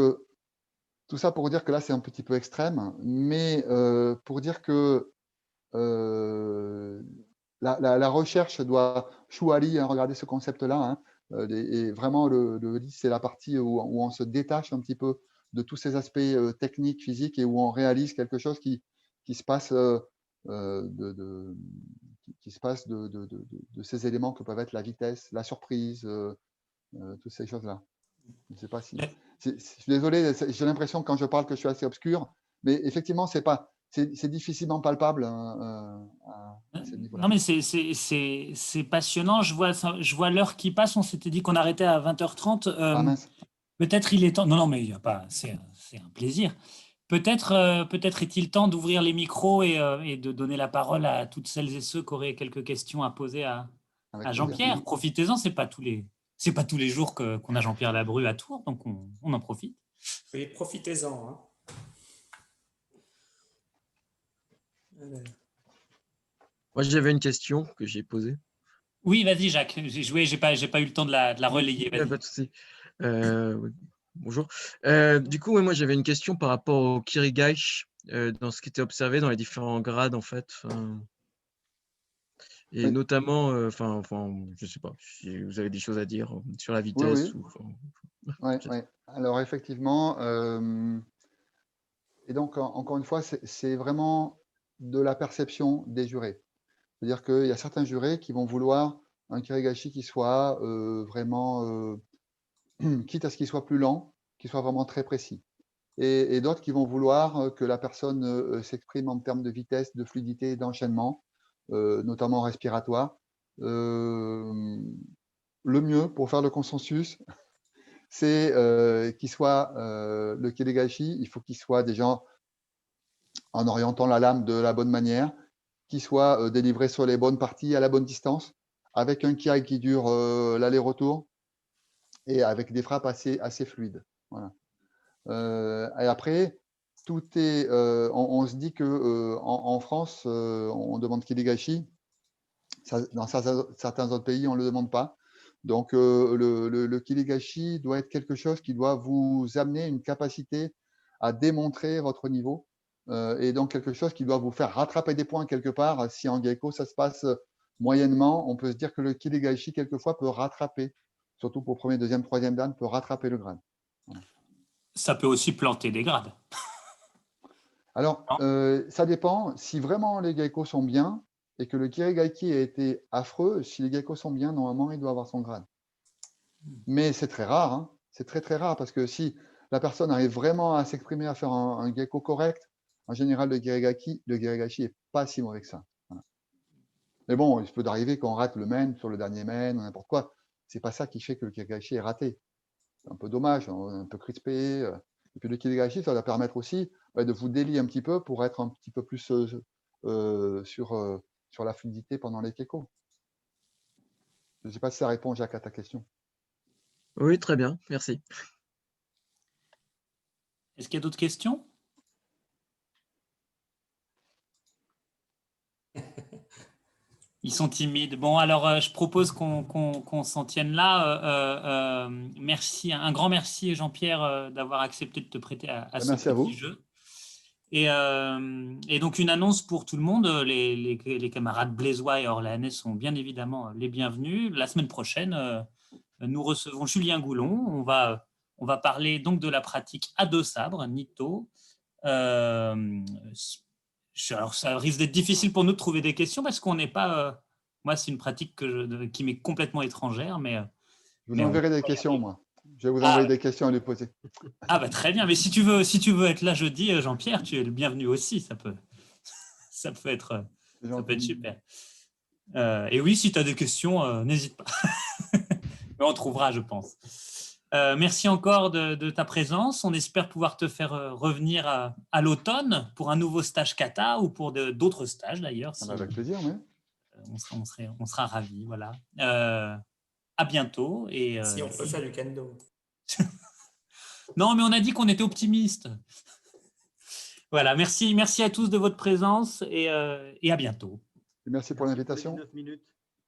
B: tout ça pour dire que là, c'est un petit peu extrême, mais pour dire que la recherche doit. Shuari, hein, regardez ce concept-là, hein, et vraiment, le li, c'est la partie où on se détache un petit peu de tous ces aspects techniques, physiques, et où on réalise quelque chose qui se passe qui se passe de ces éléments que peuvent être la vitesse, la surprise, toutes ces choses-là. Je ne sais pas si. Je suis désolé, j'ai l'impression quand je parle que je suis assez obscur, mais effectivement, c'est difficilement palpable à ce niveau-là.
A: Non, mais c'est passionnant. Je vois l'heure qui passe. On s'était dit qu'on arrêtait à 20h30.
B: Ah mince.
A: Peut-être il est temps. Non, non, mais il y a pas. C'est un plaisir. Peut-être est-il temps d'ouvrir les micros et de donner la parole à toutes celles et ceux qui auraient quelques questions à poser à Jean-Pierre. Profitez-en, c'est pas tous les jours qu'on a Jean-Pierre Labru à Tours, donc on en profite.
C: Oui, profitez-en. Hein.
D: Moi, j'avais une question que j'ai posée.
A: Oui, vas-y, Jacques. J'ai pas eu le temps de la relayer.
D: Pas de souci. Oui. Bonjour. Du coup, moi, j'avais une question par rapport au Kirigai, dans ce qui était observé dans les différents grades, en fait. Et
B: oui.
D: notamment, je ne sais pas si vous avez des choses à dire sur la vitesse.
B: Oui, oui. Ouais. Alors, effectivement, et donc, encore une fois, c'est vraiment de la perception des jurés. C'est-à-dire qu'il y a certains jurés qui vont vouloir un kirigashi qui soit vraiment, quitte à ce qu'il soit plus lent, qu'il soit vraiment très précis. Et d'autres qui vont vouloir que la personne s'exprime en termes de vitesse, de fluidité, d'enchaînement, notamment respiratoire. Le mieux pour faire le consensus, c'est qu'il soit le kirigashi, il faut qu'il soit déjà en orientant la lame de la bonne manière, qu'il soit délivré sur les bonnes parties à la bonne distance, avec un kiai qui dure l'aller-retour et avec des frappes assez fluides. Voilà. Et après, tout est. On se dit que en France, on demande kirigashi. Dans certains autres pays, on ne le demande pas. Donc, le kirigashi doit être quelque chose qui doit vous amener une capacité à démontrer votre niveau. Et donc, quelque chose qui doit vous faire rattraper des points quelque part. Si en Geiko, ça se passe moyennement, on peut se dire que le kirigashi, quelquefois, peut rattraper, surtout pour premier, deuxième, troisième dan, peut rattraper le grade. Voilà.
A: Ça peut aussi planter des grades.
B: Alors, ça dépend. Si vraiment les geckos sont bien et que le kirigaiki a été affreux, si les geckos sont bien, normalement, il doit avoir son grade. Mais c'est très rare, hein. C'est très très rare parce que si la personne arrive vraiment à s'exprimer, à faire un gecko correct, en général, le kirigashi n'est pas si mauvais que ça. Voilà. Mais bon, il peut arriver qu'on rate le men sur le dernier men ou n'importe quoi. C'est pas ça qui fait que le kirigashi est raté. C'est un peu dommage, un peu crispé. Et puis le kirigashi, ça va permettre aussi de vous délier un petit peu pour être un petit peu plus sur la fluidité pendant les geckos. Je ne sais pas si ça répond, Jacques, à ta question.
D: Oui, très bien, merci.
A: Est-ce qu'il y a d'autres questions? Ils sont timides. Bon, alors je propose qu'on s'en tienne là. Merci, un grand merci Jean-Pierre d'avoir accepté de te prêter à ce petit jeu. Et donc une annonce pour tout le monde. Les camarades blésois et orléanais sont bien évidemment les bienvenus. La semaine prochaine, nous recevons Julien Goulon. On va parler donc de la pratique à deux sabres, Nito. Alors, ça risque d'être difficile pour nous de trouver des questions parce qu'on n'est pas. Moi, c'est une pratique qui m'est complètement étrangère. Mais,
B: je vous enverrai des questions, moi. Je vais vous envoyer des questions à lui poser.
A: Ah, bah, très bien. Mais si tu veux être là jeudi, Jean-Pierre, tu es le bienvenu aussi. Ça peut être super. Et oui, si tu as des questions, n'hésite pas. Mais on trouvera, je pense. Merci encore de ta présence. On espère pouvoir te faire revenir à l'automne pour un nouveau stage kata ou pour d'autres stages d'ailleurs. Si,
B: avec plaisir, oui.
A: On sera ravis. Voilà. À bientôt. Et,
C: si on peut faire du kendo.
A: Non, mais on a dit qu'on était optimiste. Voilà. Merci à tous de votre présence et à bientôt.
B: Merci pour l'invitation.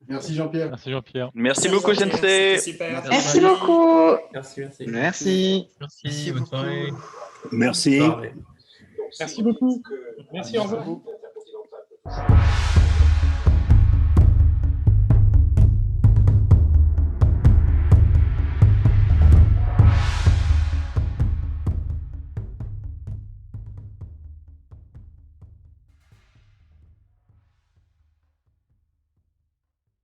E: Merci Jean-Pierre.
F: Merci Jean-Pierre.
G: Merci beaucoup, Sensei.
H: Merci beaucoup.
E: Merci.
F: Merci, bonne soirée.
I: Merci.
E: Merci beaucoup.
I: Merci, au revoir.